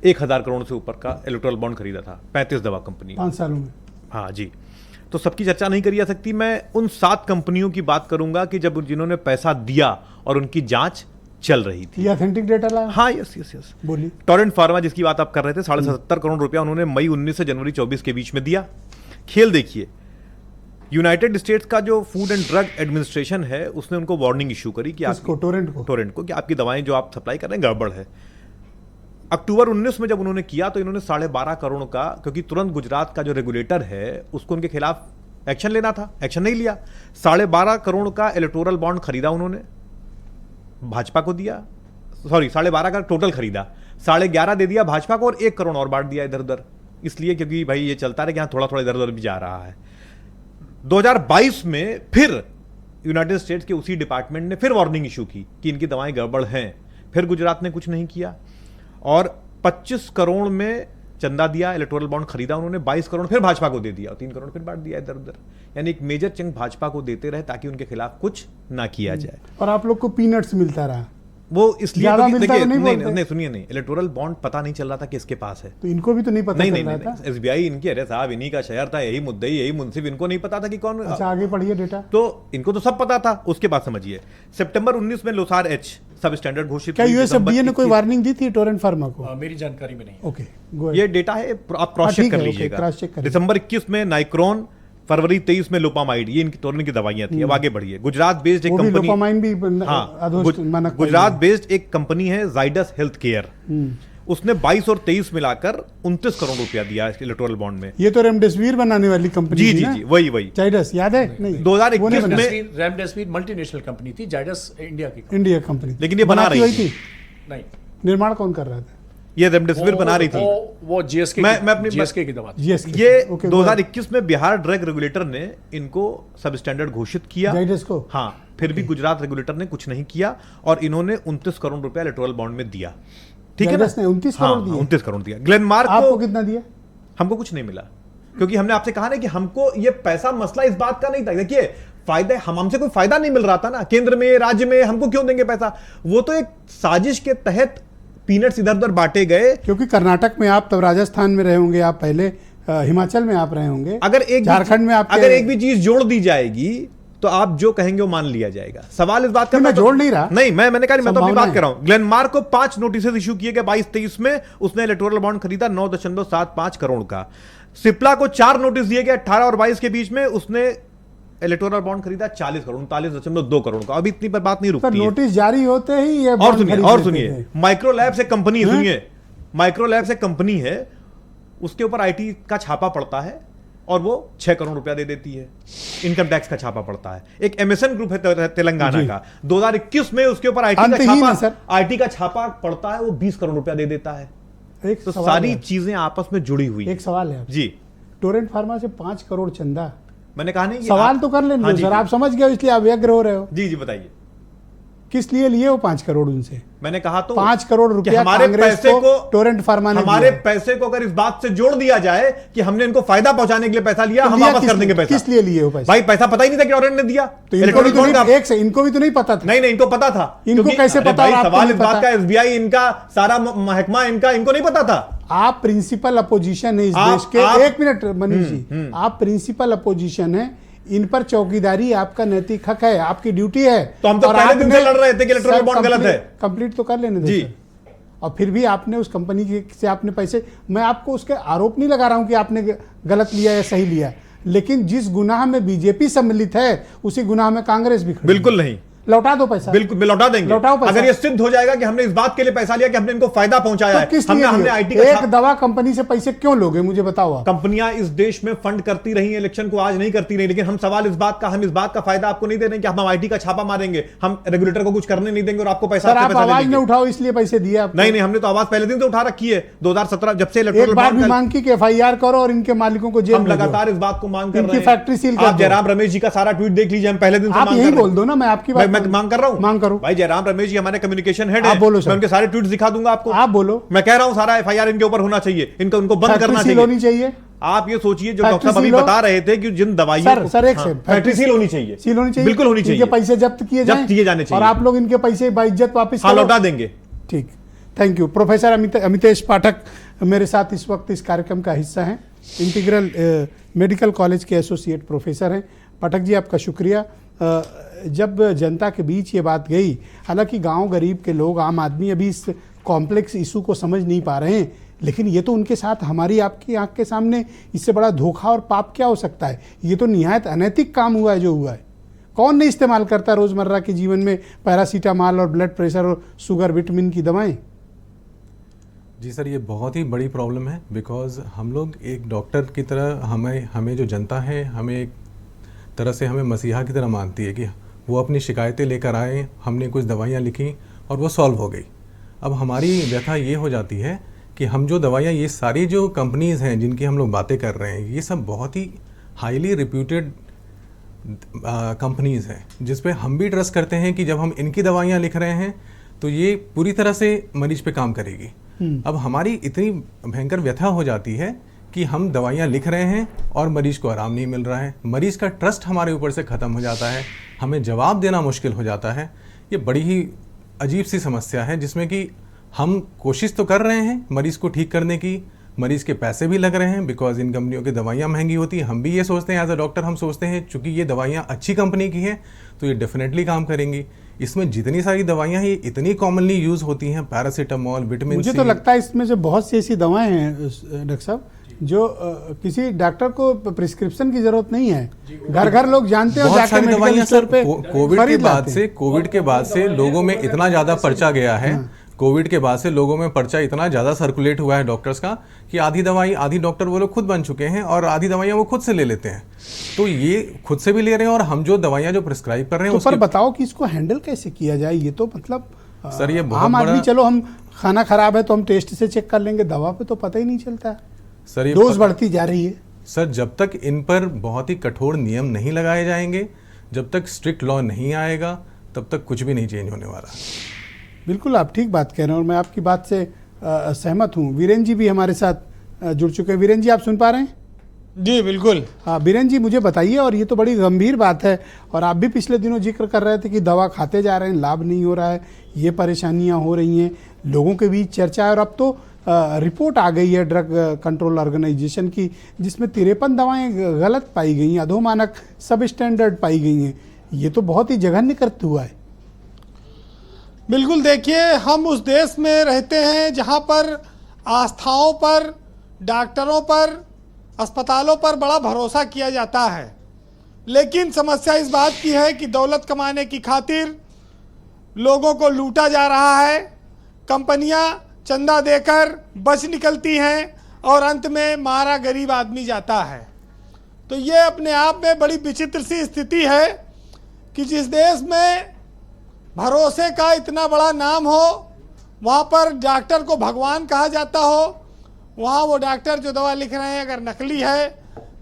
1000 करोड़ से ऊपर का इलेक्ट्रल बॉन्ड खरीदा था 35 दवा कंपनी 5 सालों में। हाँ जी, तो सबकी चर्चा नहीं करी जा सकती। मैं उन 7 कंपनियों की बात करूंगा कि जब जिन्होंने पैसा दिया और उनकी जांच चल रही थी। ये ऑथेंटिक डेटा लाया? हाँ, यस। बोलिए। टोरेंट फार्मा जिसकी बात आप कर रहे थे, 77.5 करोड़ रुपया उन्होंने मई 19 से जनवरी 24 के बीच में दिया। खेल देखिए, यूनाइटेड स्टेट्स का जो फूड एंड ड्रग एडमिनिस्ट्रेशन है उसने उनको वार्निंग इशू करी कि किसको? टोरेंट को कि आपकी दवाएं जो आप सप्लाई कर रहे हैं गड़बड़ है। अक्टूबर 19 में जब उन्होंने किया तो इन्होंने 12.5 करोड़ का, क्योंकि तुरंत गुजरात का जो रेगुलेटर है उसको उनके खिलाफ एक्शन लेना था, एक्शन नहीं लिया। 12.5 करोड़ का इलेक्टोरल बॉन्ड खरीदा उन्होंने, भाजपा को दिया। सॉरी, 12.5 का टोटल खरीदा, 11.5 दे दिया भाजपा को और 1 करोड़ और बांट दिया इधर उधर, इसलिए क्योंकि भाई ये चलता रहे कि हाँ थोड़ा थोड़ा इधर उधर भी जा रहा है। 2022 में फिर यूनाइटेड स्टेट्स के उसी डिपार्टमेंट ने फिर वार्निंग इशू की कि इनकी दवाएं गड़बड़ हैं। फिर गुजरात ने कुछ नहीं किया और 25 करोड़ में चंदा दिया, इलेक्टोरल बॉन्ड खरीदा उन्होंने, 22 करोड़ फिर भाजपा को दे दिया और 3 करोड़ फिर बांट दिया इधर उधर। यानी एक मेजर चंक भाजपा को देते रहे ताकि उनके खिलाफ कुछ ना किया जाए। और आप लोग को पीनट्स मिलता रहा। वो इसलिए ज्यादा क्योंकि मिलता देखिए तो नहीं नहीं बोलते। नहीं सुनिए नहीं, इलेक्टोरल बॉन्ड पता नहीं चल रहा था कि इसके पास है। तो इनको भी तो नहीं पता नहीं चल नहीं रहा नहीं, था। एसबीआई इनकी, अरे साहब इन्हीं का शहर था, यही मुद्दई यही मुंसिफ, इनको नहीं पता था कि कौन। अच्छा, आगे पढ़िए डेटा। तो इनको तो सब पता था। उसके बाद समझिए, सितंबर 19 में लोसार एच सब स्टैंडर्ड घोषित क्या हुई, यूएसएफडीए ने कोई 21 वार्निंग दी थी टोरेंट फार्मा को? मेरी जानकारी में नहीं है। ओके, गो ये डेटा है, आप क्रॉस ठीक चेक कर है, ओके, लीजिएगा। क्रॉस चेक करिए। दिसंबर 21 में नाइक्रोन, फरवरी 23 में लोपामाइड, ये इनकी टोरेंट की दवाइयां थी। अब आगे बढ़िए, गुजरात बेस्ड एक वो भी कंपनी, लोपामाइन भी हाँ अधोष्ट मानक गुजरात बेस्ड एक कंपनी है जाइडस हेल्थ केयर, उसने 22 और 23 मिलाकर 29 करोड़ रुपया दिया इलेक्टोरल बॉन्ड में। ये तो रेमडेसिविर बनाने वाली कंपनी जी थी जी ना? जी, वही वही। जाइडस याद है? नहीं, 2021 वो नहीं बना। में रेमडेसिविर मल्टीनेशनल कंपनी थी, जाइडस इंडिया की कंपनी। इंडिया कंपनी, लेकिन ये बना बनाती रही वही थी। नहीं, निर्माण कौन कर रहा था? ये रेमडेसिविर बना रही थी। वो जीएसके मैं अपनी जीएसके की दवा थी। जीएसके, ये ओके, 2021 में बिहार ड्रग रेगुलेटर ने इनको सब स्टैंडर्ड घोषित किया। जाइडस को? हाँ, फिर भी गुजरात रेगुलेटर ने कुछ नहीं किया और इन्होंने 29 करोड़ रुपया इलेक्टोरल बॉन्ड में दिया। ठीक है ना? जाइडस ने 29 करोड़ दिए? 29 करोड़ दिया। ग्लेनमार्क आपको को कितना दिया? हमको कुछ नहीं मिला, क्योंकि हमने आपसे कहा ना कि हमको ये पैसा मसला इस बात का नहीं था। देखिए, फायदे हमसे कोई फायदा नहीं मिल रहा था ना, केंद्र में राज्य में, हमको क्यों देंगे पैसा? वो तो एक साजिश के तहत पीनट्स इधर उधर बांटे गए। क्योंकि कर्नाटक में आप, तब राजस्थान में रहे होंगे आप, पहले हिमाचल में आप रहे होंगे, अगर एक झारखंड में आपके, अगर एक भी चीज जोड़ दी जाएगी तो आप जो कहेंगे वो मान लिया जाएगा। सवाल इस बात का, मैं जोड़ नहीं रहा। नहीं, मैंने कहा, मैं तो अपनी संभावना बात कर रहा हूं। ग्लेनमार्क को 5 नोटिस इशू किए गए 22-23 में, उसने इलेक्टोरल बॉन्ड खरीदा 9.75 करोड़ का। सिप्ला को 4 नोटिस दिए गए 18 और 22 के बीच में, उसने इलेक्टोरल बॉन्ड खरीदा 40 करोड़, 39.2 करोड़ का। अभी इतनी पर बात नहीं सर, रुकती है। नोटिस जारी होते ही ये और बॉन्ड सुनिए खरीद और लेते सुनिए, थे। माइक्रोलैब से कंपनी, सुनिए, माइक्रोलैब से कंपनी है, उसके ऊपर आईटी का छापा पड़ता है और वो 6 करोड़ रुपया दे देती है। इनकम टैक्स का छापा पड़ता है। एक एमएसएन ग्रुप है तेलंगाना का, 2021 में उसके ऊपर आईटी का छापा पड़ता है, वो 20 करोड़ रुपया दे देता है। एक तो सवाल सारी है। चीजें आपस में जुड़ी हुई एक सवाल है जी। टोरेंट फार्मा से 5 करोड़ चंदा, मैंने कहा नहीं, सवाल तो कर लेने हाँ दो जी, सर, आप समझ गए इसलिए आप व्यग्र हो रहे हो। जी जी बताइए। किस लिए लिए वो 5 करोड़ उनसे? मैंने कहा तो 5 करोड़ कि रुपया हमारे कांग्रेस पैसे को टोरेंट फार्मा ने हमारे दिया। पैसे को अगर इस बात से जोड़ दिया जाए कि हमने इनको फायदा पहुंचाने के लिए पैसा लिया, तो हम लिया वापस कर देंगे पैसा। किस लिए लिए वो पैसा? भाई पैसा पता ही नहीं था कि टोरेंट ने दिया। तो इनको भी इलेक्ट्रॉनिक तो बॉन्ड नहीं, का- एक से इनको भी तो नहीं पता था। नहीं नहीं, इनको पता था। इनको क्योंकि- कैसे अरे पता भाई, और आपको सवाल नहीं इस बात पता? का, एसबीआई इनका सारा महकमा इनका, इनको नहीं पता था। आप प्रिंसिपल अपोजिशन है इस आप- देश के। आप- एक मिनट मनीष जी, आप प्रिंसिपल अपोजिशन है, इन पर चौकीदारी आपका नैतिक हक है, आपकी ड्यूटी है। तो हम तो और पहले दिन आपने- से लड़ रहे थे कि इलेक्टोरल सर, बॉन्ड गलत है। कंप्लीट तो कर लेने दो जी। सर। और फिर भी आपने उस कंपनी से आपने पैसे, मैं आपको उसके आरोप नहीं लगा रहा हूं कि आपने गलत लिया या सही लिया, लेकिन जिस गुनाह में बीजेपी सम्मिलित है उसी गुनाह में कांग्रेस भी खड़ी है। बिल्कुल नहीं, लौटा दो पैसा। बिल्कुल लौटा देंगे। लौटाओ पैसा। अगर ये सिद्ध हो जाएगा कि हमने इस बात के लिए पैसा लिया कि हमने इनको फायदा पहुंचाया तो है, किस लिए हमने लिए? आईटी का एक दवा कंपनी से पैसे क्यों लोगे, मुझे बताओ आप। कंपनियां इस देश में फंड करती रही, इलेक्शन को आज नहीं करती रही, लेकिन हम सवाल इस बात का, हम इस बात का फायदा आपको नहीं दे रहे हैं कि हम आईटी का छापा मारेंगे, हम रेगुलेटर को कुछ करने नहीं देंगे और आपको पैसा सर, आपसे आप पैसा ले आवाज लेंगे। नहीं उठाओ इसलिए पैसे दिए आपको। नहीं नहीं, हमने तो आवाज पहले दिन से उठा रखी है। 2017 जब से एक इलेक्टोरल बार भी बॉन्ड मांग की कि एफआईआर करो और इनके मालिकों को जेल हम भेजो। लगातार इस बात को मांग कर इनकी रहे हैं। फैक्ट्री सील कर आप दो। जयराम रमेश जी का सारा ट्वीट देख लीजिए, हम पहले दिन से आप मांग यही कर रहे बोल हैं। दो ना, मैं आपकी बात मैं मांग कर रहा हूं। मांग करो। भाई जयराम रमेश जी हमारे कम्युनिकेशन हेड आप है, बोलो सर। मैं उनके सारे ट्वीट दिखा दूंगा आपको। आप बोलो। मैं कह रहा हूं सारा एफआईआर इनके ऊपर होना चाहिए, उनको बंद फैक्ट्री करना सील चाहिए। होनी चाहिए। आप ये सोचिए, जो फैक्ट्री डॉक्टर साहब अभी सील हो। बता रहे थे कि जिन दवाइयों सर एक से फैक्ट्री सील होनी चाहिए, सील होनी चाहिए, बिल्कुल होनी चाहिए। इनके पैसे जब्त किए जाएं, जब्त किए जाने चाहिए। और आप लोग इनके पैसे बाइज्जत वापस हाँ, करो। लौटा देंगे। ठीक, थैंक यू। प्रोफेसर अमितेश पाठक मेरे साथ इस वक्त इस कार्यक्रम का हिस्सा हैं, इंटीग्रल मेडिकल कॉलेज के एसोसिएट प्रोफेसर हैं। पाठक जी, आपका शुक्रिया। जब जनता के बीच ये बात गई, हालांकि गांव गरीब के लोग, आम आदमी अभी इस कॉम्प्लेक्स इशू को समझ नहीं पा रहे हैं, लेकिन ये तो उनके साथ, हमारी आपकी आंख के सामने इससे बड़ा धोखा और पाप क्या हो सकता है। ये तो निहायत अनैतिक काम हुआ है जो हुआ है। कौन नहीं इस्तेमाल करता रोज़मर्रा के जीवन में पैरासीटामॉल और ब्लड प्रेशर और शुगर विटामिन की दवाएं? जी सर, ये बहुत ही बड़ी प्रॉब्लम है, बिकॉज हम लोग एक डॉक्टर की तरह, हमें जो जनता है, हमें एक तरह से हमें मसीहा की तरह मानती है कि वो अपनी शिकायतें लेकर आए, हमने कुछ दवाइयाँ लिखी और वो सॉल्व हो गई। अब हमारी व्यथा ये हो जाती है कि हम जो दवाइयाँ, ये सारी जो कंपनीज़ हैं जिनकी हम लोग बातें कर रहे हैं, ये सब बहुत ही हाईली रिप्यूटेड कंपनीज़ हैं, जिस पे हम भी ट्रस्ट करते हैं कि जब हम इनकी दवाइयाँ लिख रहे हैं तो ये पूरी तरह से मरीज पे काम करेगी। अब हमारी इतनी भयंकर व्यथा हो जाती है कि हम दवाइयाँ लिख रहे हैं और मरीज को आराम नहीं मिल रहा है, मरीज का ट्रस्ट हमारे ऊपर से ख़त्म हो जाता है, हमें जवाब देना मुश्किल हो जाता है। ये बड़ी ही अजीब सी समस्या है जिसमें कि हम कोशिश तो कर रहे हैं मरीज को ठीक करने की, मरीज के पैसे भी लग रहे हैं बिकॉज इन कंपनियों की दवाइयाँ महंगी होती हैं। हम भी ये सोचते हैं एज अ डॉक्टर, हम सोचते हैं चूंकि ये दवाइयाँ अच्छी कंपनी की हैं तो ये डेफिनेटली काम करेंगी। इसमें जितनी सारी दवाइयाँ हैं ये इतनी कॉमनली यूज होती हैं, पैरासीटामॉल, विटामिन मुझे सी। तो लगता है इसमें से बहुत सी ऐसी दवाएं हैं डॉक्टर साहब जो किसी डॉक्टर को प्रिस्क्रिप्शन की जरूरत नहीं है, घर घर लोग जानते हैं। बहुत जाके सारी मेडिकल दवाइयाँ स्टोर सर पे कोविड के बाद से लोगों में इतना ज्यादा पर्चा गया है, कोविड के बाद से लोगों में पर्चा इतना ज्यादा सर्कुलेट हुआ है डॉक्टर्स का कि आधी डॉक्टर वो लोग खुद बन चुके हैं और आधी दवाइयाँ वो खुद से ले लेते हैं। तो ये खुद से भी ले रहे हैं और हम जो दवाइयाँ जो प्रिस्क्राइब कर रहे हैं तो पर बताओ कि इसको हैंडल कैसे किया जाए। ये तो मतलब सर ये बहुत आम आदमी, बड़ा, चलो हम खाना खराब है तो हम टेस्ट से चेक कर लेंगे, दवा पे तो पता ही नहीं चलता। सर ये डोज बढ़ती जा रही है। सर जब तक इन पर बहुत ही कठोर नियम नहीं लगाए जाएंगे, जब तक स्ट्रिक्ट लॉ नहीं आएगा, तब तक कुछ भी नहीं चेंज होने वाला। बिल्कुल आप ठीक बात कह रहे हैं और मैं आपकी बात से सहमत हूँ। वीरेन जी भी हमारे साथ जुड़ चुके हैं। वीरेन जी, आप सुन पा रहे हैं? जी बिल्कुल। हाँ वीरेन जी, मुझे बताइए, और ये तो बड़ी गंभीर बात है और आप भी पिछले दिनों जिक्र कर रहे थे कि दवा खाते जा रहे हैं, लाभ नहीं हो रहा है, ये परेशानियां हो रही हैं, लोगों के बीच चर्चा है और अब तो रिपोर्ट आ गई है ड्रग कंट्रोल ऑर्गेनाइजेशन की जिसमें 53 दवाएं गलत पाई गई हैं, अधोमानक, सब स्टैंडर्ड पाई गई हैं। ये तो बहुत ही जघन्य कृत्य हुआ है। बिल्कुल, देखिए हम उस देश में रहते हैं जहां पर आस्थाओं पर, डॉक्टरों पर, अस्पतालों पर बड़ा भरोसा किया जाता है, लेकिन समस्या इस बात की है कि दौलत कमाने की खातिर लोगों को लूटा जा रहा है। कंपनियां चंदा देकर बच निकलती हैं और अंत में मारा गरीब आदमी जाता है। तो ये अपने आप में बड़ी विचित्र सी स्थिति है कि जिस देश में भरोसे का इतना बड़ा नाम हो, वहाँ पर डॉक्टर को भगवान कहा जाता हो, वहाँ वो डॉक्टर जो दवा लिख रहे हैं अगर नकली है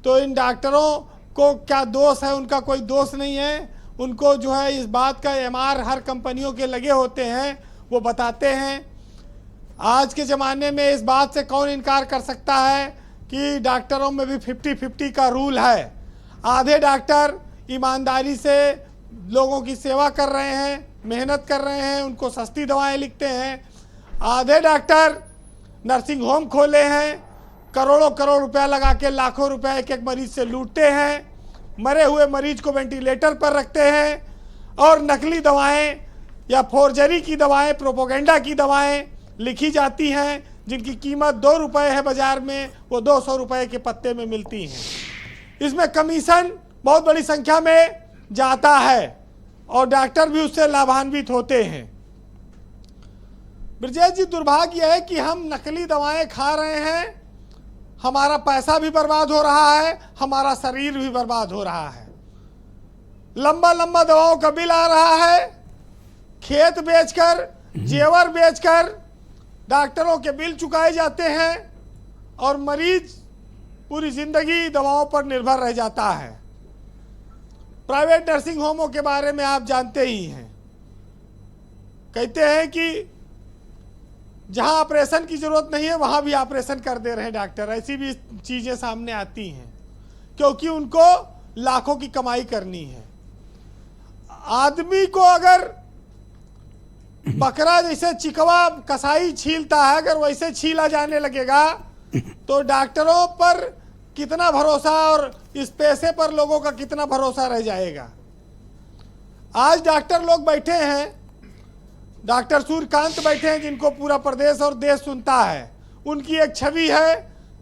तो इन डॉक्टरों को क्या दोष है? उनका कोई दोष नहीं है। उनको जो है इस बात का एमआर हर कंपनियों के लगे होते हैं, वो बताते हैं। आज के ज़माने में इस बात से कौन इनकार कर सकता है कि डॉक्टरों में भी 50-50 का रूल है। आधे डॉक्टर ईमानदारी से लोगों की सेवा कर रहे हैं, मेहनत कर रहे हैं, उनको सस्ती दवाएं लिखते हैं। आधे डॉक्टर नर्सिंग होम खोले हैं, करोड़ों करोड़ रुपया लगा के लाखों रुपया एक एक मरीज से लूटते हैं, मरे हुए मरीज को वेंटिलेटर पर रखते हैं और नकली दवाएं या फोर्जरी की दवाएं, प्रोपोगेंडा की दवाएं लिखी जाती हैं जिनकी कीमत 2 रुपये है बाजार में, वो 200 रुपये के पत्ते में मिलती हैं। इसमें कमीशन बहुत बड़ी संख्या में जाता है और डॉक्टर भी उससे लाभान्वित होते हैं। ब्रजेश जी, दुर्भाग्य है कि हम नकली दवाएं खा रहे हैं, हमारा पैसा भी बर्बाद हो रहा है, हमारा शरीर भी बर्बाद हो रहा है। लंबा लंबा दवाओं का बिल आ रहा है, खेत बेचकर, जेवर बेचकर डॉक्टरों के बिल चुकाए जाते हैं और मरीज पूरी जिंदगी दवाओं पर निर्भर रह जाता है। प्राइवेट नर्सिंग होमों के बारे में आप जानते ही हैं, कहते हैं कि जहां ऑपरेशन की जरूरत नहीं है वहां भी ऑपरेशन कर दे रहे हैं डॉक्टर। ऐसी भी चीजें सामने आती हैं क्योंकि उनको लाखों की कमाई करनी है। आदमी को अगर बकरा जैसे चिकवा कसाई छीलता है, अगर वैसे छीला जाने लगेगा तो डॉक्टरों पर कितना भरोसा और इस पैसे पर लोगों का कितना भरोसा रह जाएगा। आज डॉक्टर लोग बैठे हैं, डॉक्टर सूर्यकांत बैठे हैं जिनको पूरा प्रदेश और देश सुनता है। उनकी एक छवि है,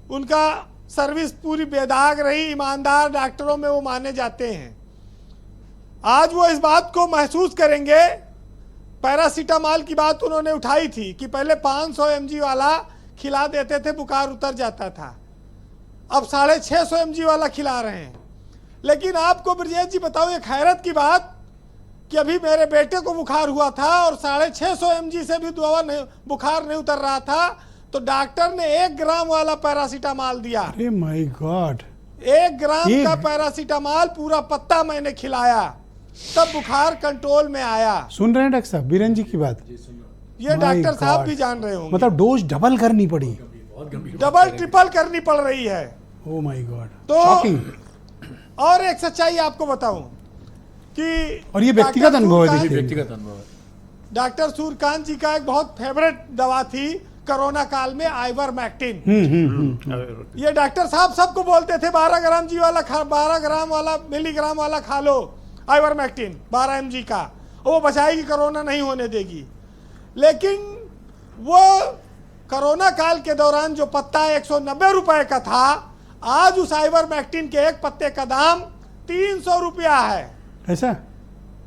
उनका सर्विस पूरी बेदाग रही, ईमानदार डॉक्टरों में वो माने जाते हैं। आज वो इस बात को महसूस करेंगे। पैरासीटामॉल की बात उन्होंने उठाई थी कि पहले 500 mg वाला खिला देते थे, बुखार उतर जाता था, अब 650 mg वाला खिला रहे हैं। लेकिन आपको ब्रजेश जी बताओ, एक हैरत की बात कि अभी मेरे बेटे को बुखार हुआ था और 650 mg से भी बुखार नहीं उतर रहा था, तो डॉक्टर ने 1 ग्राम वाला पैरासीटामॉल दिया। अरे माय गॉड, 1 ग्राम का पैरासीटामॉल पूरा पत्ता मैंने खिलाया, तब बुखार कंट्रोल में आया। सुन रहे हैं डॉक्टर साहब वीरेन जी की बात? ये डॉक्टर साहब भी जान रहे होंगे। मतलब डोज डबल करनी पड़ी, डबल ट्रिपल करनी पड़ रही है। ओह माय गॉड, तो शॉकिंग। और एक सच्चाई आपको बताऊं कि और ये व्यक्तिगत अनुभव है, व्यक्तिगत अनुभव है। डॉक्टर सूर्यकांत जी का एक बहुत फेवरेट दवा थी कोरोना काल में, आइवरमेक्टिन। ये डॉक्टर साहब सबको बोलते थे 12 ग्राम जी वाला खा, 12 ग्राम वाला मिलीग्राम वाला खा लो आइवरमेक्टिन 12 mg का, वो बचाएगी, कोरोना नहीं होने देगी। लेकिन वो कोरोना काल के दौरान जो पत्ता 190 रुपए का था, आज उस आइवरमेक्टिन के एक पत्ते का दाम 300 रुपया है। ऐसा?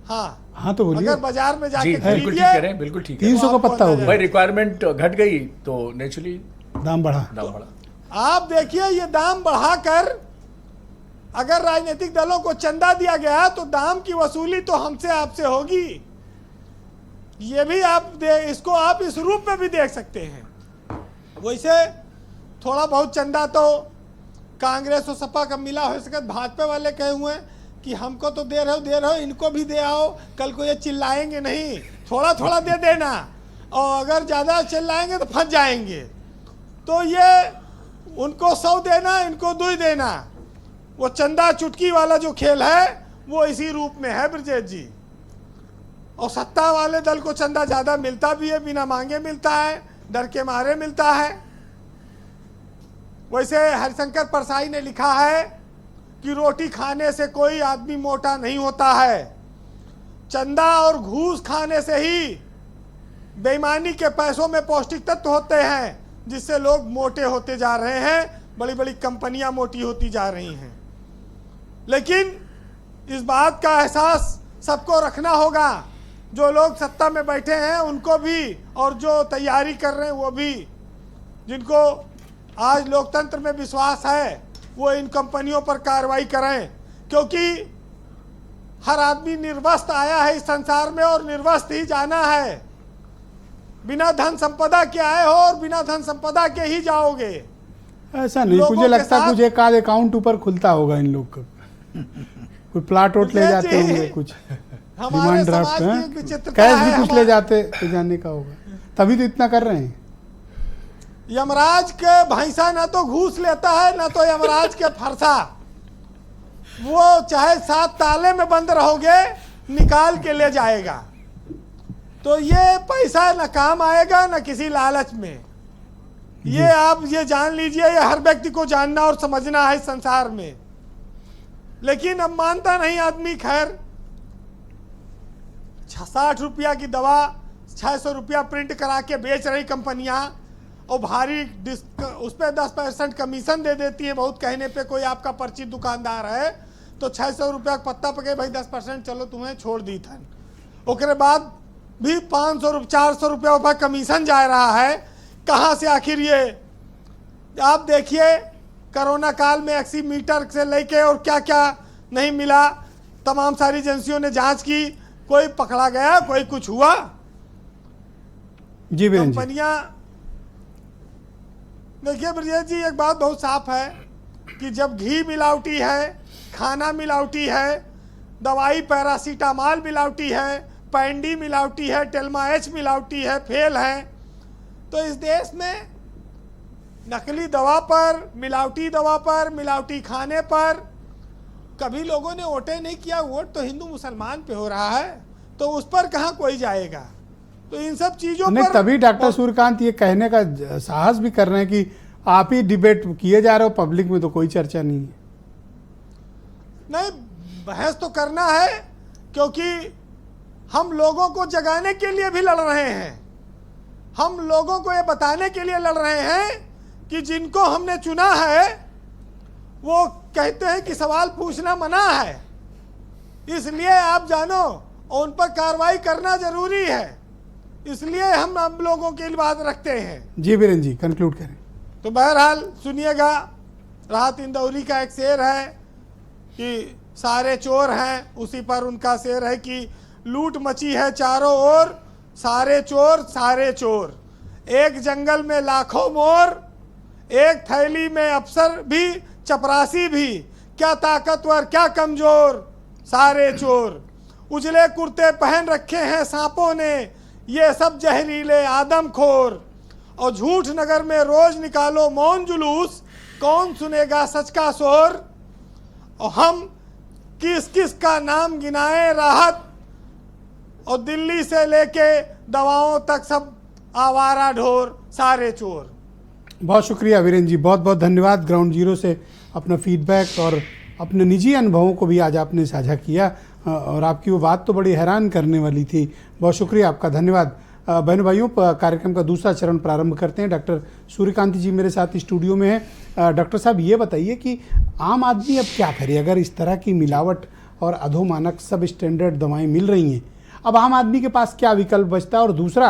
हाँ तो बोलिए। अगर बाजार में जी जाके बिल्कुल ठीक कह रहे हैं, बिल्कुल ठीक है। 300 का पत्ता हो गया भाई रिक्वायरमेंट घट गई तो नेचुरली दाम बढ़ा। आप देखिए ये दाम बढ़ाकर अगर राजनीतिक दलों को चंदा दिया गया तो दाम की वसूली तो हमसे आपसे होगी। ये भी इसको आप इस रूप में भी देख सकते हैं। वैसे थोड़ा बहुत चंदा तो कांग्रेस और सपा का मिला हो सके, भाजपा वाले कहे हुए हैं कि हमको तो दे रहे हो, इनको भी दे आओ, कल को ये चिल्लाएंगे नहीं, थोड़ा थोड़ा दे देना, और अगर ज़्यादा चिल्लाएंगे तो फंस जाएंगे। तो ये उनको 100 देना, इनको 2 देना, वो चंदा चुटकी वाला जो खेल है वो इसी रूप में है ब्रजेश जी। और सत्ता वाले दल को चंदा ज़्यादा मिलता भी है, बिना मांगे मिलता है, डर के मारे मिलता है। वैसे हरिशंकर परसाई ने लिखा है कि रोटी खाने से कोई आदमी मोटा नहीं होता है, चंदा और घूस खाने से ही बेईमानी के पैसों में पौष्टिक तत्व होते हैं, जिससे लोग मोटे होते जा रहे हैं, बड़ी बड़ी कंपनियां मोटी होती जा रही हैं। लेकिन इस बात का एहसास सबको रखना होगा, जो लोग सत्ता में बैठे हैं उनको भी, और जो तैयारी कर रहे हैं वो भी, जिनको आज लोकतंत्र में विश्वास है, वो इन कंपनियों पर कार्रवाई करें, क्योंकि हर आदमी निर्वस्त्र आया है इस संसार में और निर्वस्त्र ही जाना है। बिना धन संपदा के आए हो और बिना धन संपदा के ही जाओगे। ऐसा नहीं, मुझे लगता है कुछ एक आध अकाउंट ऊपर खुलता होगा इन लोग का, कोई प्लाट वोट ले जाते होंगे, कुछ डिमांड ड्राफ्ट, कैश भी कुछ ले जाते तो जानने का होगा, तभी तो इतना कर रहे हैं। यमराज के भैंसा ना तो घूस लेता है ना तो यमराज के फरसा, वो चाहे 7 ताले में बंद रहोगे निकाल के ले जाएगा। तो ये पैसा न काम आएगा न किसी लालच में, ये आप ये जान लीजिए, ये हर व्यक्ति को जानना और समझना है इस संसार में। लेकिन अब मानता नहीं आदमी। खैर 60 रुपया की दवा 600 रुपया प्रिंट करा के बेच रही कंपनियां, और भारी उस पर 10% कमीशन दे देती है। बहुत कहने पे कोई आपका परिचित दुकानदार है तो 600 रुपया का पत्ता पके, भाई 10% चलो तुम्हें छोड़ दी थन, उसके बाद भी 500 400 रुपया कमीशन जा रहा है। कहाँ से आखिर ये? आप देखिए कोरोना काल में ऑक्सीमीटर से लेके और क्या क्या नहीं मिला, तमाम सारी एजेंसियों ने जांच की, कोई पकड़ा गया, कोई कुछ हुआ? जी कंपनियां, देखिए ब्रजेश जी एक बात बहुत साफ है कि जब घी मिलावटी है, खाना मिलावटी है, दवाई पैरासीटामॉल मिलावटी है, पैंडी मिलावटी है, टेल्मा एच मिलावटी है, फेल है, तो इस देश में नकली दवा पर, मिलावटी दवा पर, मिलावटी खाने पर कभी लोगों ने वोटें नहीं किया। वोट तो हिंदू मुसलमान पे हो रहा है, तो उस पर कहाँ कोई जाएगा? तो इन सब चीजों नहीं, पर तभी डॉक्टर सूर्यकांत ये कहने का साहस भी कर रहे हैं कि आप ही डिबेट किए जा रहे हो, पब्लिक में तो कोई चर्चा नहीं है। नहीं, बहस तो करना है, क्योंकि हम लोगों को जगाने के लिए भी लड़ रहे हैं। हम लोगों को ये बताने के लिए लड़ रहे हैं कि जिनको हमने चुना है वो कहते हैं कि सवाल पूछना मना है, इसलिए आप जानो और उन पर कार्रवाई करना जरूरी है, इसलिए हम लोगों की बात रखते हैं। जी बीरेन जी कंक्लूड करें। तो बहरहाल सुनिएगा, राहत इंदौरी का एक शेर है कि सारे चोर हैं, उसी पर उनका शेर है कि लूट मची है चारों ओर, सारे चोर, एक जंगल में लाखों मोर, एक थैली में अफसर भी चपरासी भी, क्या ताकतवर क्या कमजोर, सारे चोर, उजले कुर्ते पहन रखे हैं सांपों ने, ये सब जहरीले आदमखोर, और झूठ नगर में रोज निकालो मौन जुलूस, कौन सुनेगा सच का शोर, और हम किस किस का नाम गिनाए राहत, और दिल्ली से लेके दवाओं तक सब आवारा ढोर, सारे चोर। बहुत शुक्रिया वीरेंद्र जी, बहुत बहुत धन्यवाद। ग्राउंड जीरो से अपना फीडबैक और अपने निजी अनुभवों को भी आज आपने साझा किया और आपकी वो बात तो बड़ी हैरान करने वाली थी। बहुत शुक्रिया आपका, धन्यवाद। बहनों भाइयों, कार्यक्रम का दूसरा चरण प्रारंभ करते हैं। डॉक्टर सूर्यकांति जी मेरे साथ स्टूडियो में है। डॉक्टर साहब, ये बताइए कि आम आदमी अब क्या करे अगर इस तरह की मिलावट और अधोमानक सब स्टैंडर्ड दवाएं मिल रही हैं? अब आम आदमी के पास क्या विकल्प बचता है? और दूसरा,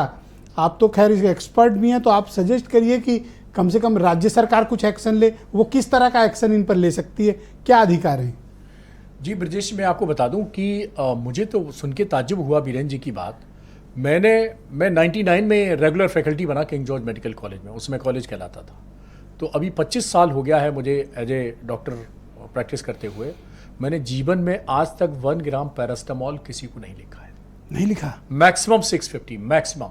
आप तो खैर इसके एक्सपर्ट भी हैं, तो आप सजेस्ट करिए कि कम से कम राज्य सरकार कुछ एक्शन ले। वो किस तरह का एक्शन इन पर ले सकती है, क्या अधिकार हैं? जी ब्रजेश, मैं आपको बता दूं कि मुझे तो सुन के ताज्जुब हुआ वीरेंद्र जी की बात। मैं 99 में रेगुलर फैकल्टी बना किंग जॉर्ज मेडिकल कॉलेज में, उसमें कॉलेज कहलाता था। तो अभी 25 साल हो गया है मुझे एज ए डॉक्टर प्रैक्टिस करते हुए। मैंने जीवन में आज तक 1 ग्राम पैरास्टामोल किसी को नहीं लिखा है। नहीं लिखा? Maximum 650, maximum.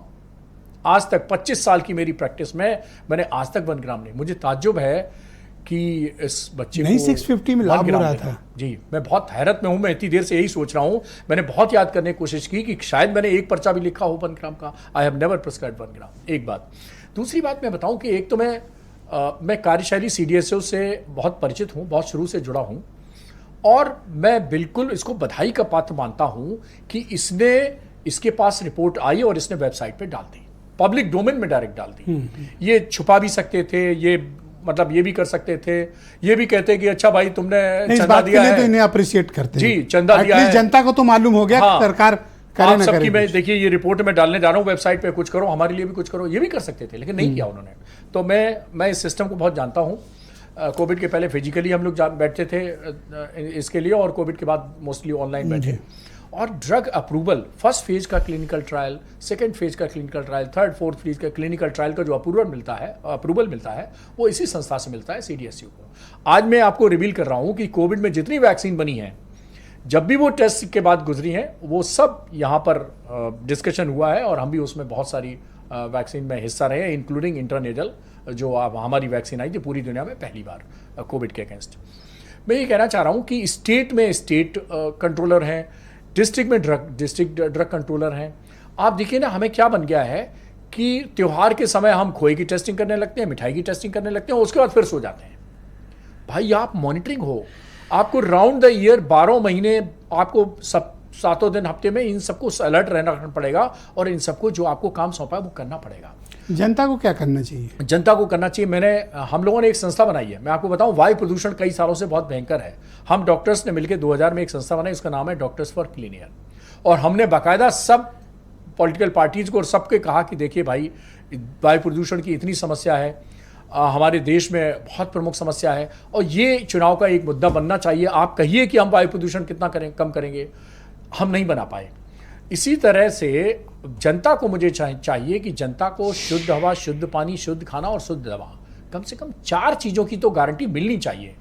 आज तक 25 साल की मेरी प्रैक्टिस में मैंने आज तक 1 ग्राम नहीं। मुझे ताज्जुब है कि इस बच्चे नहीं को 650 में लाभ हो रहा था। जी, मैं बहुत हैरत में हूं। मैं इतनी देर से यही सोच रहा हूं। मैंने बहुत याद करने की कोशिश की कि शायद मैंने एक पर्चा भी लिखा हो 1 ग्राम का। आई हैव नेवर प्रिस्क्राइब्ड 1 ग्राम। एक बात। दूसरी बात मैं बताऊं कि एक तो मैं कार्यशैली CDSO से बहुत परिचित हूं, बहुत शुरू से जुड़ा हूं, और मैं बिल्कुल इसको बधाई का पात्र मानता हूं कि इसके पास रिपोर्ट आई और इसने वेबसाइट पे डाल दी, पब्लिक डोमेन में डायरेक्ट डाल दी। ये छुपा भी सकते थे, ये भी कर सकते थे, ये भी कहते कि अच्छा भाई तुमने चंदा दिया है, तो इन्हें अप्रिशिएट करते हैं। जी, चंदा दिया है, जनता को तो मालूम हो गया। हाँ, सरकार करे ना करे। मैं देखिए ये रिपोर्ट में डालने जा रहा हूँ वेबसाइट पे, कुछ करो हमारे लिए भी कुछ करो, ये भी कर सकते थे, लेकिन नहीं किया उन्होंने। तो मैं इस सिस्टम को बहुत जानता हूँ। कोविड के पहले फिजिकली हम लोग बैठते थे इसके लिए, और कोविड के बाद मोस्टली ऑनलाइन बैठे। और ड्रग अप्रूवल, फर्स्ट फेज का क्लिनिकल ट्रायल, सेकंड फेज का clinical trial, third fourth phase का क्लिनिकल ट्रायल का जो अप्रूवल मिलता है वो इसी संस्था से मिलता है, CDSU को। आज मैं आपको रिवील कर रहा हूँ कि कोविड में जितनी वैक्सीन बनी है, जब भी वो टेस्ट के बाद गुजरी हैं, वो सब यहाँ पर डिस्कशन हुआ है, और हम भी उसमें बहुत सारी वैक्सीन में हिस्सा रहे हैं, इंक्लूडिंग इंटरनेजल, जो हमारी वैक्सीन आई थी पूरी दुनिया में पहली बार कोविड के अगेंस्ट। मैं ये कहना चाह रहा हूँ कि स्टेट में स्टेट कंट्रोलर हैं, डिस्ट्रिक्ट में डिस्ट्रिक्ट ड्रग कंट्रोलर हैं। आप देखिए ना, हमें क्या बन गया है कि त्यौहार के समय हम खोए की टेस्टिंग करने लगते हैं, मिठाई की टेस्टिंग करने लगते हैं, उसके बाद फिर सो जाते हैं। भाई आप मॉनिटरिंग हो, आपको राउंड द ईयर 12 महीने आपको सब 7 दिन हफ्ते में इन सबको अलर्ट रहना पड़ेगा, और इन सबको जो आपको काम सौंपा है वो करना पड़ेगा। जनता को क्या करना चाहिए? जनता को करना चाहिए, हम लोगों ने एक संस्था बनाई है। मैं आपको बताऊं, वायु प्रदूषण कई सालों से बहुत भयंकर है। हम डॉक्टर्स ने मिलकर 2000 में एक संस्था बनाई, उसका नाम है डॉक्टर्स फॉर क्लीन एयर। और हमने बाकायदा सब पॉलिटिकल पार्टीज को और सबके कहा कि देखिए भाई, वायु प्रदूषण की इतनी समस्या है, हमारे देश में बहुत प्रमुख समस्या है, और ये चुनाव का एक मुद्दा बनना चाहिए। आप कहिए कि हम वायु प्रदूषण कितना कम करेंगे, हम नहीं बना पाए। इसी तरह से जनता को मुझे चाहिए कि जनता को शुद्ध हवा, शुद्ध पानी, शुद्ध खाना और शुद्ध दवा, कम से कम 4 चीज़ों की तो गारंटी मिलनी चाहिए।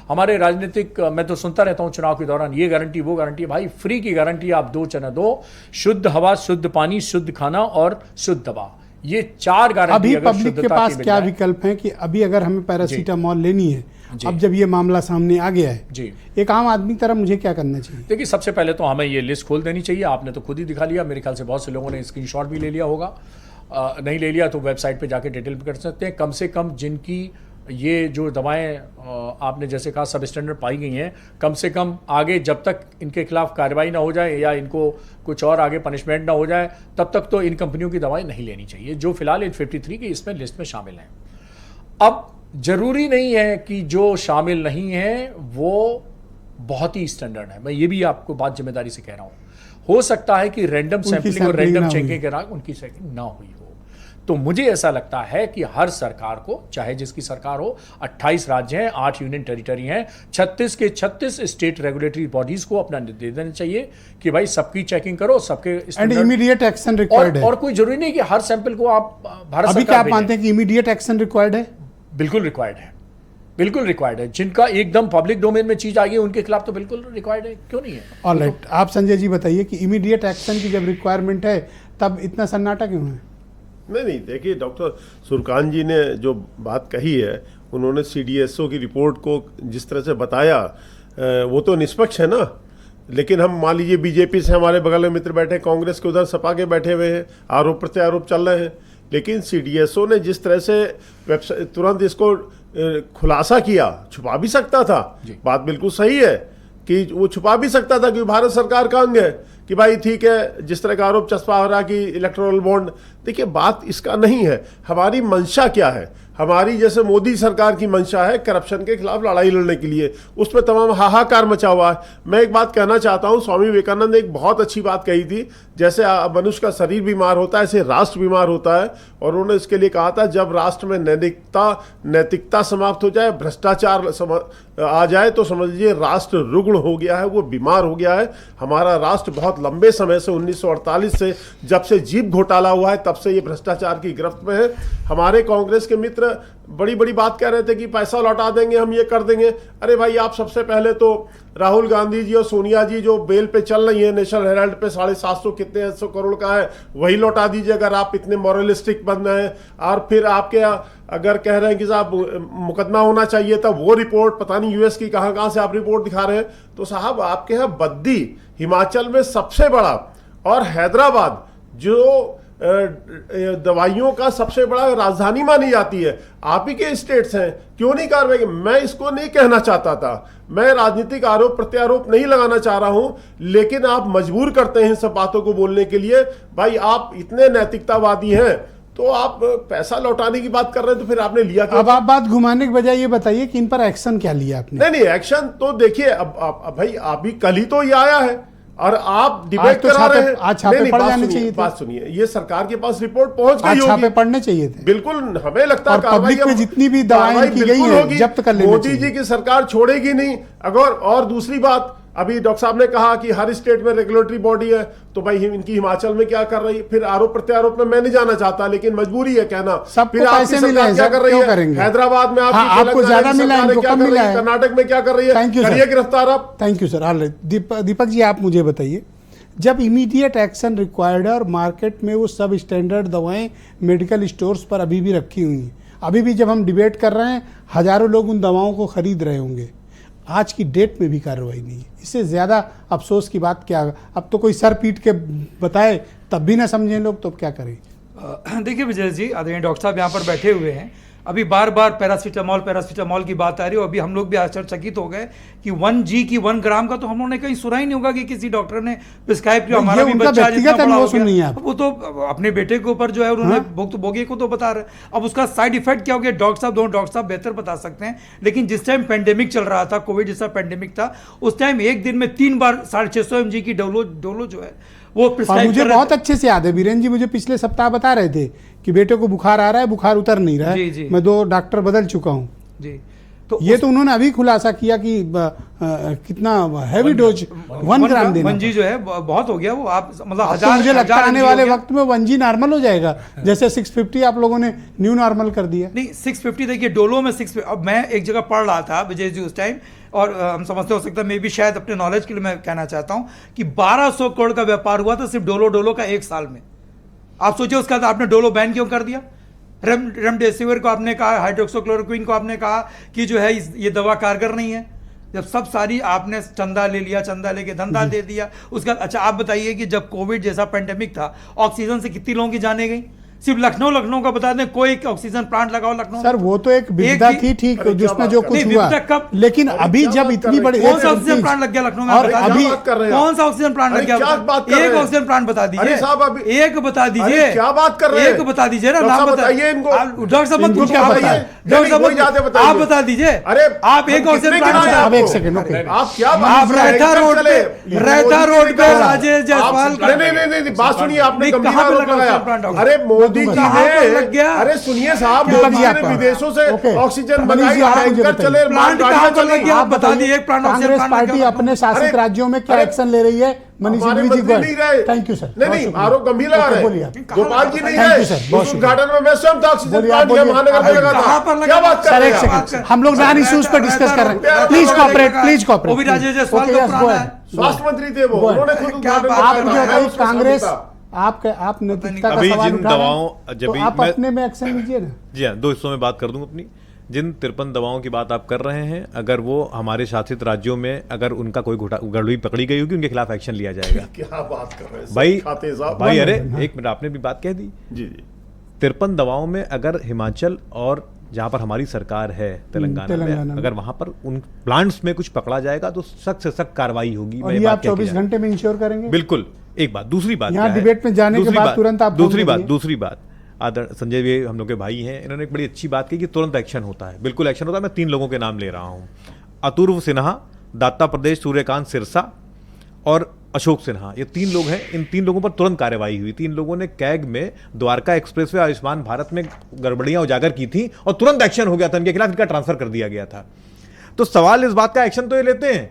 हमारे राजनीतिक, मैं तो सुनता रहता हूँ चुनाव के दौरान, ये गारंटी वो गारंटी। भाई फ्री की गारंटी आप 2 चना दो, शुद्ध हवा, शुद्ध पानी, शुद्ध खाना और शुद्ध दवा, ये 4 गारंटी। अभी पब्लिक के पास क्या विकल्प है कि अभी अगर हमें पैरासीटामोल लेनी है, अब जब ये मामला सामने आ गया है जी, एक आम आदमी तरह मुझे क्या करना चाहिए? देखिए, सबसे पहले तो हमें ये लिस्ट खोल देनी चाहिए। आपने तो खुद ही दिखा लिया, मेरे ख्याल से बहुत से लोगों ने स्क्रीनशॉट भी ले लिया होगा। नहीं ले लिया तो वेबसाइट पे जाके डिटेल भी कर सकते हैं। कम से कम जिनकी ये जो दवाएं आपने जैसे कहा सब स्टैंडर्ड पाई गई हैं, कम से कम आगे जब तक इनके खिलाफ कार्रवाई ना हो जाए या इनको कुछ और आगे पनिशमेंट ना हो जाए, तब तक तो इन कंपनियों की दवाएं नहीं लेनी चाहिए, जो फिलहाल 853 की इसमें लिस्ट में शामिल हैं। अब जरूरी नहीं है कि जो शामिल नहीं है वो बहुत ही स्टैंडर्ड है। मैं ये भी आपको बात जिम्मेदारी से कह रहा हूं, हो सकता है कि रैंडम सैंपलिंग और रैंडम चेकिंग के दौरान उनकी चेकिंग ना हुई हो। तो मुझे ऐसा लगता है कि हर सरकार को, चाहे जिसकी सरकार हो, 28 राज्य हैं, 8 यूनियन टेरिटरी हैं, 36 के 36 स्टेट रेगुलेटरी बॉडीज को अपना निर्देश देना चाहिए कि भाई सबकी चेकिंग करो, सबके एंड इमीडिएट एक्शन रिक्वायर्ड है। और कोई जरूरी नहीं कि हर सैंपल को आप भारत अभी क्या आप मानते हैं कि इमीडिएट एक्शन रिक्वायर्ड है? बिल्कुल रिक्वायर्ड है, बिल्कुल रिक्वायर्ड है। जिनका एकदम पब्लिक डोमेन में चीज आ गई उनके खिलाफ तो बिल्कुल रिक्वायर्ड है, क्यों नहीं है? ऑलराइट, आप संजय जी बताइए कि इमीडिएट एक्शन की जब रिक्वायरमेंट है तब इतना सन्नाटा क्यों है? नहीं, देखिए डॉक्टर सूर्यकांत जी ने जो बात कही है, उन्होंने CDSO की रिपोर्ट को जिस तरह से बताया, वो तो निष्पक्ष है ना। लेकिन हम मान लीजिए बीजेपी से हमारे बगल में मित्र बैठे, कांग्रेस के उधर सपा के बैठे हुए हैं, आरोप प्रत्यारोप चल रहे हैं। लेकिन सीडीएसओ ने जिस तरह से वेबसाइट तुरंत इसको खुलासा किया, छुपा भी सकता था, बात बिल्कुल सही है कि वो छुपा भी सकता था कि भारत सरकार का अंग है कि भाई ठीक है, जिस तरह का आरोप चस्पा हो रहा कि इलेक्टोरल बॉन्ड, देखिए बात इसका नहीं है। हमारी मंशा क्या है, हमारी जैसे मोदी सरकार की मंशा है करप्शन के खिलाफ लड़ाई लड़ने के लिए, उसमें तमाम हाहाकार मचा हुआ है। मैं एक बात कहना चाहता हूं, स्वामी विवेकानंद ने एक बहुत अच्छी बात कही थी, जैसे मनुष्य का शरीर बीमार होता है ऐसे राष्ट्र बीमार होता है, और उन्होंने इसके लिए कहा था जब राष्ट्र में नैतिकता समाप्त हो जाए, भ्रष्टाचार आ जाए तो समझ लीजिए राष्ट्र रुग्ण हो गया है, वो बीमार हो गया है। हमारा राष्ट्र बहुत लंबे समय से 1948 से जब से जीप घोटाला हुआ है तब से ये भ्रष्टाचार की गिरफ्त में है। हमारे कांग्रेस के मित्र बड़ी बड़ी बात कह रहे थे कि पैसा लौटा देंगे, हम ये कर देंगे। अरे भाई, आप सबसे पहले तो राहुल गांधी जी और सोनिया जी जो बेल पे चल रही है, नेशनल हेराल्ड पे 750 कितने 100 करोड़ का है, वही लौटा दीजिए अगर आप इतने मॉरलिस्टिक बन रहे हैं। और फिर आपके अगर कह रहे हैं कि साहब मुकदमा होना चाहिए था, वो रिपोर्ट पता नहीं यूएस की कहां से आप रिपोर्ट दिखा रहे हैं। तो साहब आपके यहाँ बद्दी हिमाचल में सबसे बड़ा और हैदराबाद जो दवाइयों का सबसे बड़ा राजधानी मानी जाती है, आप ही के स्टेट्स हैं, क्यों नहीं कार्रवाई? मैं इसको नहीं कहना चाहता था, मैं राजनीतिक आरोप प्रत्यारोप नहीं लगाना चाह रहा हूं, लेकिन आप मजबूर करते हैं इन सब बातों को बोलने के लिए। भाई आप इतने नैतिकतावादी हैं तो आप पैसा लौटाने की बात कर रहे हैं, तो फिर आपने लिया क्या? अब आप बात घुमाने के बजाय ये बताइए कि इन पर एक्शन क्या लिया आपने? नहीं, एक्शन तो देखिए, अब भाई आप भी कल ही तो ये आया है और आप डिबेट तो करा रहे हैं। आज छापे पड़ जाने चाहिए थे। बात सुनिए, ये सरकार के पास रिपोर्ट पहुंच गई होगी, छापे पड़ने चाहिए थे। बिल्कुल, हमें लगता है पब्लिक में जितनी भी दवाएं की गई है जब्त कर लेनी मोदी जी की सरकार छोड़ेगी नहीं। अगर और दूसरी बात, अभी डॉक्टर साहब ने कहा कि हर स्टेट में रेगुलेटरी बॉडी है, तो भाई इनकी हिमाचल में क्या कर रही है? फिर आरोप प्रत्यारोप में मैं नहीं जाना चाहता, लेकिन मजबूरी है कहना। फिर आपकी सरकार क्या कर रही है? हैदराबाद में आपको ज्यादा मिला है, इनको कम मिला है। कर्नाटक में क्या कर रही है? थैंक यू करिए गिरफ्तार आप। Thank you sir. Deepak ji, आप मुझे बताइए, जब इमीडिएट एक्शन रिक्वायर्ड है और मार्केट में वो सब स्टैंडर्ड दवाएं मेडिकल स्टोर्स पर अभी भी रखी हुई हैं, अभी भी जब हम डिबेट कर रहे हैं हजारों लोग उन दवाओं को खरीद रहे होंगे, आज की डेट में भी कार्रवाई नहीं है, इससे ज़्यादा अफसोस की बात क्या? अब तो कोई सर पीट के बताए तब भी ना समझें लोग, तो क्या करें? देखिए विजय जी, आदरणीय डॉक्टर साहब यहाँ पर बैठे हुए हैं, अभी बार बार पैरासीटामॉल की बात आ रही है। अभी हम लोग भी आश्चर्यचकित हो गए कि 1G की 1 ग्राम का तो हम लोगों ने कहीं सुना ही नहीं होगा कि किसी डॉक्टर ने प्रिस्क्राइब किया। हमारा भी बच्चा जितना बड़ा हो गया, वो तो अपने बेटे के ऊपर जो है उन्होंने भोगी को तो बता रहे। अब उसका साइड इफेक्ट क्या हो गया, दोनों डॉक्टर साहब बेहतर बता सकते हैं। लेकिन जिस टाइम पेंडेमिक चल रहा था, कोविड जैसा पेंडेमिक था, उस टाइम एक दिन में 3 बार 650 mg की डोलो जो है वो और मुझे बहुत अच्छे से याद है, वीरेंद्र जी मुझे पिछले सप्ताह बता रहे थे कि बेटे को बुखार आ रहा है, बुखार उतर नहीं रहा है, मैं 2 डॉक्टर बदल चुका हूँ जी। तो ये तो उन्होंने अभी खुलासा किया कि कितना हैवी डोज 1 ग्राम देना। 1G जो है बहुत हो गया, वो आप मतलब हजार, मुझे लगता है आने वाले वक्त में 1G नॉर्मल हो जाएगा, जैसे 650 आप लोगों ने न्यू नॉर्मल कर दिया। नहीं, 650 देखिए डोलो में 650। अब मैं एक जगह पढ़ रहा था विजय जी उस टाइम, और हम समझते हो सकता है, मैं भी शायद अपने नॉलेज के लिए मैं कहना चाहता हूं कि 1200 करोड़ का व्यापार हुआ था सिर्फ डोलो का 1 साल में। आप सोचिए, उसके बाद आपने डोलो बैन क्यों कर दिया? रेमडेसिविर को आपने कहा, हाइड्रोक्सीक्लोरोक्विन को आपने कहा कि जो है ये दवा कारगर नहीं है। जब सब सारी आपने चंदा ले लिया, चंदा लेके धंधा दे दिया। उसका अच्छा आप बताइए कि जब कोविड जैसा पेंडेमिक था, ऑक्सीजन से कितनी लोगों की जाने गई? सिर्फ लखनऊ का बता दें, कोई एक ऑक्सीजन प्लांट लगाओ लखनऊ। सर वो तो एक विपदा थी, ठीक, जिसमें जो कुछ हुआ, लेकिन अभी जब इतनी बड़ी कौन सा ऑक्सीजन प्लांट लग गया लखनऊ में? और अभी कौन सा ऑक्सीजन प्लांट लग गया? एक ऑक्सीजन प्लांट बता दीजिए, एक बता दीजिए। क्या बात कर रहे हैं? एक बता दीजिए ना, नाम बताइए इनको। डॉक्टर साहब मत क्या बताइए, डॉक्टर साहब आप बता दीजिए। अरे आप एक ऑक्सीजन प्लांट, आप एक सेकंड, आप क्या आप रहता रोड पे राजेश जायसवाल, नहीं, बात सुनिए, आपने गंभीर आरोप लगाया। अरे मोदी जी ने लग गया। अरे सुनिए साहब, विदेशों से ऑक्सीजन मंगाई, टैंकर चले, प्लांट चले। आप बता दीजिए एक प्लांट। कांग्रेस पार्टी अपने शासित राज्यों में क्या एक्शन ले रही है? मनीष जी नहीं रहे। Thank you sir. नहीं, आरोप गंभीर लगा रहे हैं। गोपाल जी नहीं रहे। उद्घाटन में मैं स्वयं था, ऑक्सीजन प्लांट महानगर में लगा था। क्या बात कर रहे हैं? हम लोग नॉन इश्यूज पर डिस्कस कर रहे हैं। Please cooperate. वो भी राजेश जायसवाल का पुराना है, स्वास्थ्य मंत्री थे वो, उन्होंने खुद उद्घाटन किया। कांग्रेस आप नैतिकता का सवाल उठा रहे हैं, तो आप अपने में एक्शन लीजिए ना। जी हाँ, 2 हिस्सों में बात कर दूं अपनी। जिन 53 दवाओं की बात आप कर रहे हैं, अगर वो हमारे शासित राज्यों में अगर उनका कोई गड़बड़ी पकड़ी गई होगी, उनके खिलाफ एक्शन लिया जाएगा। क्या बात कर रहे हैं भाई खाते साहब। भाई, अरे एक मिनट, आपने भी बात कह दी। जी जी 53 दवाओं में अगर हिमाचल और जहां पर हमारी सरकार है तेलंगाना में, अगर वहां पर उन प्लांट्स में कुछ पकड़ा जाएगा तो सख्त से सख्त कार्रवाई होगी। और ये आप 24 घंटे में इंश्योर करेंगे? बिल्कुल। एक बात, दूसरी बात यहाँ डिबेट में जाने के बाद तुरंत आप दूसरी बात आदर संजय भी हम लोग के भाई हैं, इन्होंने एक बड़ी अच्छी बात की कि तुरंत एक्शन होता है। बिल्कुल एक्शन होता है। मैं 3 लोगों के नाम ले रहा हूं, अतुर्व सिन्हा, दाता प्रदेश सूर्यकांत सिरसा और अशोक सिन्हा। ये 3 लोग हैं। इन 3 लोगों पर तुरंत कार्रवाई हुई। 3 लोगों ने कैग में द्वारका एक्सप्रेसवे आयुष्मान भारत में गड़बड़ियां उजागर की थी और तुरंत एक्शन हो गया था। इनके खिलाफ इनका ट्रांसफर कर दिया गया था। तो सवाल इस बात का, एक्शन तो ये लेते हैं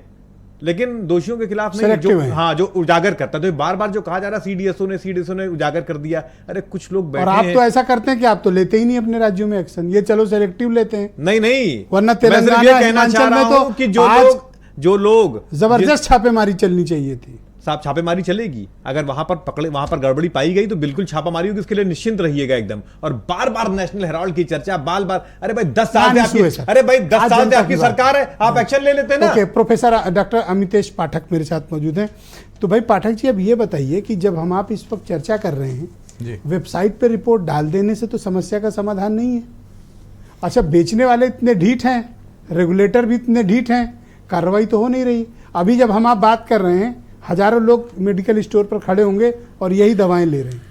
लेकिन दोषियों के खिलाफ नहीं, जो उजागर करता है। तो बार बार जो कहा जा रहा सीडीएसओ ने उजागर कर दिया, अरे कुछ लोग बैठे और आप तो ऐसा करते हैं कि आप तो लेते ही नहीं अपने राज्यों में एक्शन। ये चलो सिलेक्टिव लेते हैं। नहीं, वरना तेलंगाना कहना चाह रहा हूं कि जो लोग जबरदस्त छापेमारी चलनी चाहिए थी। साहब छापेमारी चलेगी, अगर वहां पर गड़बड़ी पाई गई तो बिल्कुल छापामारी होगी। इसके लिए निश्चिंत रहिएगा एकदम। और बार बार नेशनल हेराल्ड की चर्चा, बार बार, अरे भाई 10 साल से आपकी सरकार है, आप एक्शन ले लेते हैं ना। ओके, प्रोफेसर डॉक्टर अमितेश पाठक मेरे साथ मौजूद हैं। तो भाई पाठक जी, अब ये बताइए कि जब हम आप इस वक्त चर्चा कर रहे हैं, वेबसाइट पे रिपोर्ट डाल देने से तो समस्या का समाधान नहीं है। अच्छा, बेचने वाले इतने ढीठ हैं, रेगुलेटर भी इतने ढीठ हैं, कार्रवाई तो हो नहीं रही। अभी जब हम आप बात कर रहे हैं, हजारों लोग मेडिकल स्टोर पर खड़े होंगे और यही दवाएं ले रहे हैं।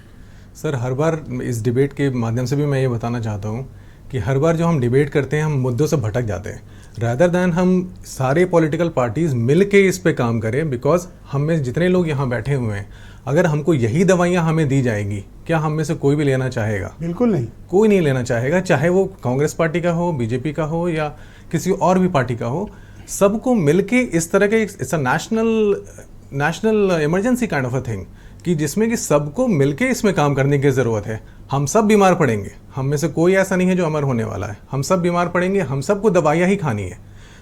सर, हर बार इस डिबेट के माध्यम से भी मैं ये बताना चाहता हूँ कि हर बार जो हम डिबेट करते हैं, हम मुद्दों से भटक जाते हैं। रादर दैन हम सारे पॉलिटिकल पार्टीज मिल के इस पे काम करें, बिकॉज हम में जितने लोग यहाँ बैठे हुए हैं, अगर हमको यही दवाइयाँ हमें दी जाएगी, क्या हम में से कोई भी लेना चाहेगा? बिल्कुल नहीं, कोई नहीं लेना चाहेगा, चाहे वो कांग्रेस पार्टी का हो, बीजेपी का हो या किसी और भी पार्टी का हो। सबको मिलके इस तरह के it's a national emergency kind of a thing, कि जिसमें कि सबको मिलके इसमें काम करने की ज़रूरत है। हम सब बीमार पड़ेंगे, हम में से कोई ऐसा नहीं है जो अमर होने वाला है। हम सब बीमार पड़ेंगे, हम सबको दवाइयाँ ही खानी है।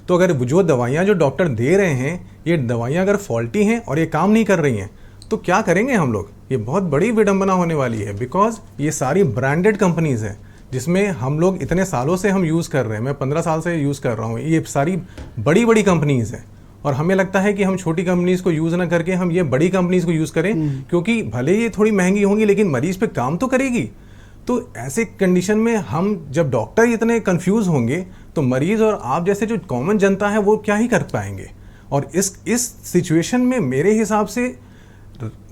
तो अगर जो दवाइयाँ जो डॉक्टर दे रहे हैं, ये दवाइयाँ अगर फॉल्टी हैं और ये काम नहीं कर रही हैं, तो क्या करेंगे हम लोग? ये बहुत बड़ी विडंबना होने वाली है, बिकॉज ये सारी ब्रांडेड कंपनीज़ हैं जिसमें हम लोग इतने सालों से हम यूज़ कर रहे हैं। मैं 15 साल से यूज़ कर रहा हूँ। ये सारी बड़ी बड़ी कंपनीज़ हैं और हमें लगता है कि हम छोटी कंपनीज को यूज़ ना करके हम ये बड़ी कंपनीज को यूज़ करें, क्योंकि भले ये थोड़ी महंगी होंगी लेकिन मरीज पे काम तो करेगी। तो ऐसे कंडीशन में हम जब डॉक्टर इतने कंफ्यूज होंगे तो मरीज और आप जैसे जो कॉमन जनता है वो क्या ही कर पाएंगे। और इस सिचुएशन में मेरे हिसाब से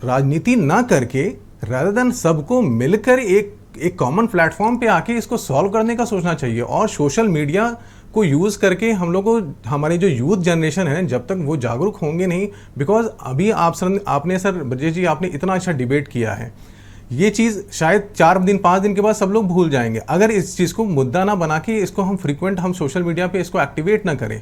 राजनीति ना करके रादर देन सबको मिलकर एक कॉमन प्लेटफॉर्म पे आके इसको सॉल्व करने का सोचना चाहिए। और सोशल मीडिया को यूज़ करके हम लोग को, हमारी जो यूथ जनरेशन है, जब तक वो जागरूक होंगे नहीं, बिकॉज अभी आपने सर ब्रजेश जी आपने इतना अच्छा डिबेट किया है, ये चीज़ शायद 4 दिन 5 दिन के बाद सब लोग भूल जाएंगे। अगर इस चीज़ को मुद्दा ना बना के इसको हम फ्रीक्वेंट हम सोशल मीडिया पे इसको एक्टिवेट ना करें,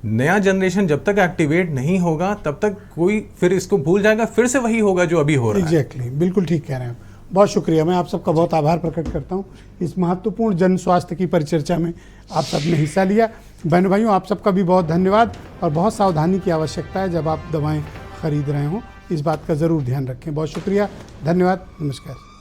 नया जनरेशन जब तक एक्टिवेट नहीं होगा तब तक कोई फिर इसको भूल जाएगा, फिर से वही होगा जो अभी हो रहा है। एग्जैक्टली, बिल्कुल ठीक कह रहे हैं आप। बहुत शुक्रिया, मैं आप सबका बहुत आभार प्रकट करता हूं। इस महत्वपूर्ण जन स्वास्थ्य की परिचर्चा में आप सबने हिस्सा लिया। बहनों भाइयों, आप सबका भी बहुत धन्यवाद। और बहुत सावधानी की आवश्यकता है जब आप दवाएं खरीद रहे हों, इस बात का ज़रूर ध्यान रखें। बहुत शुक्रिया, धन्यवाद, नमस्कार।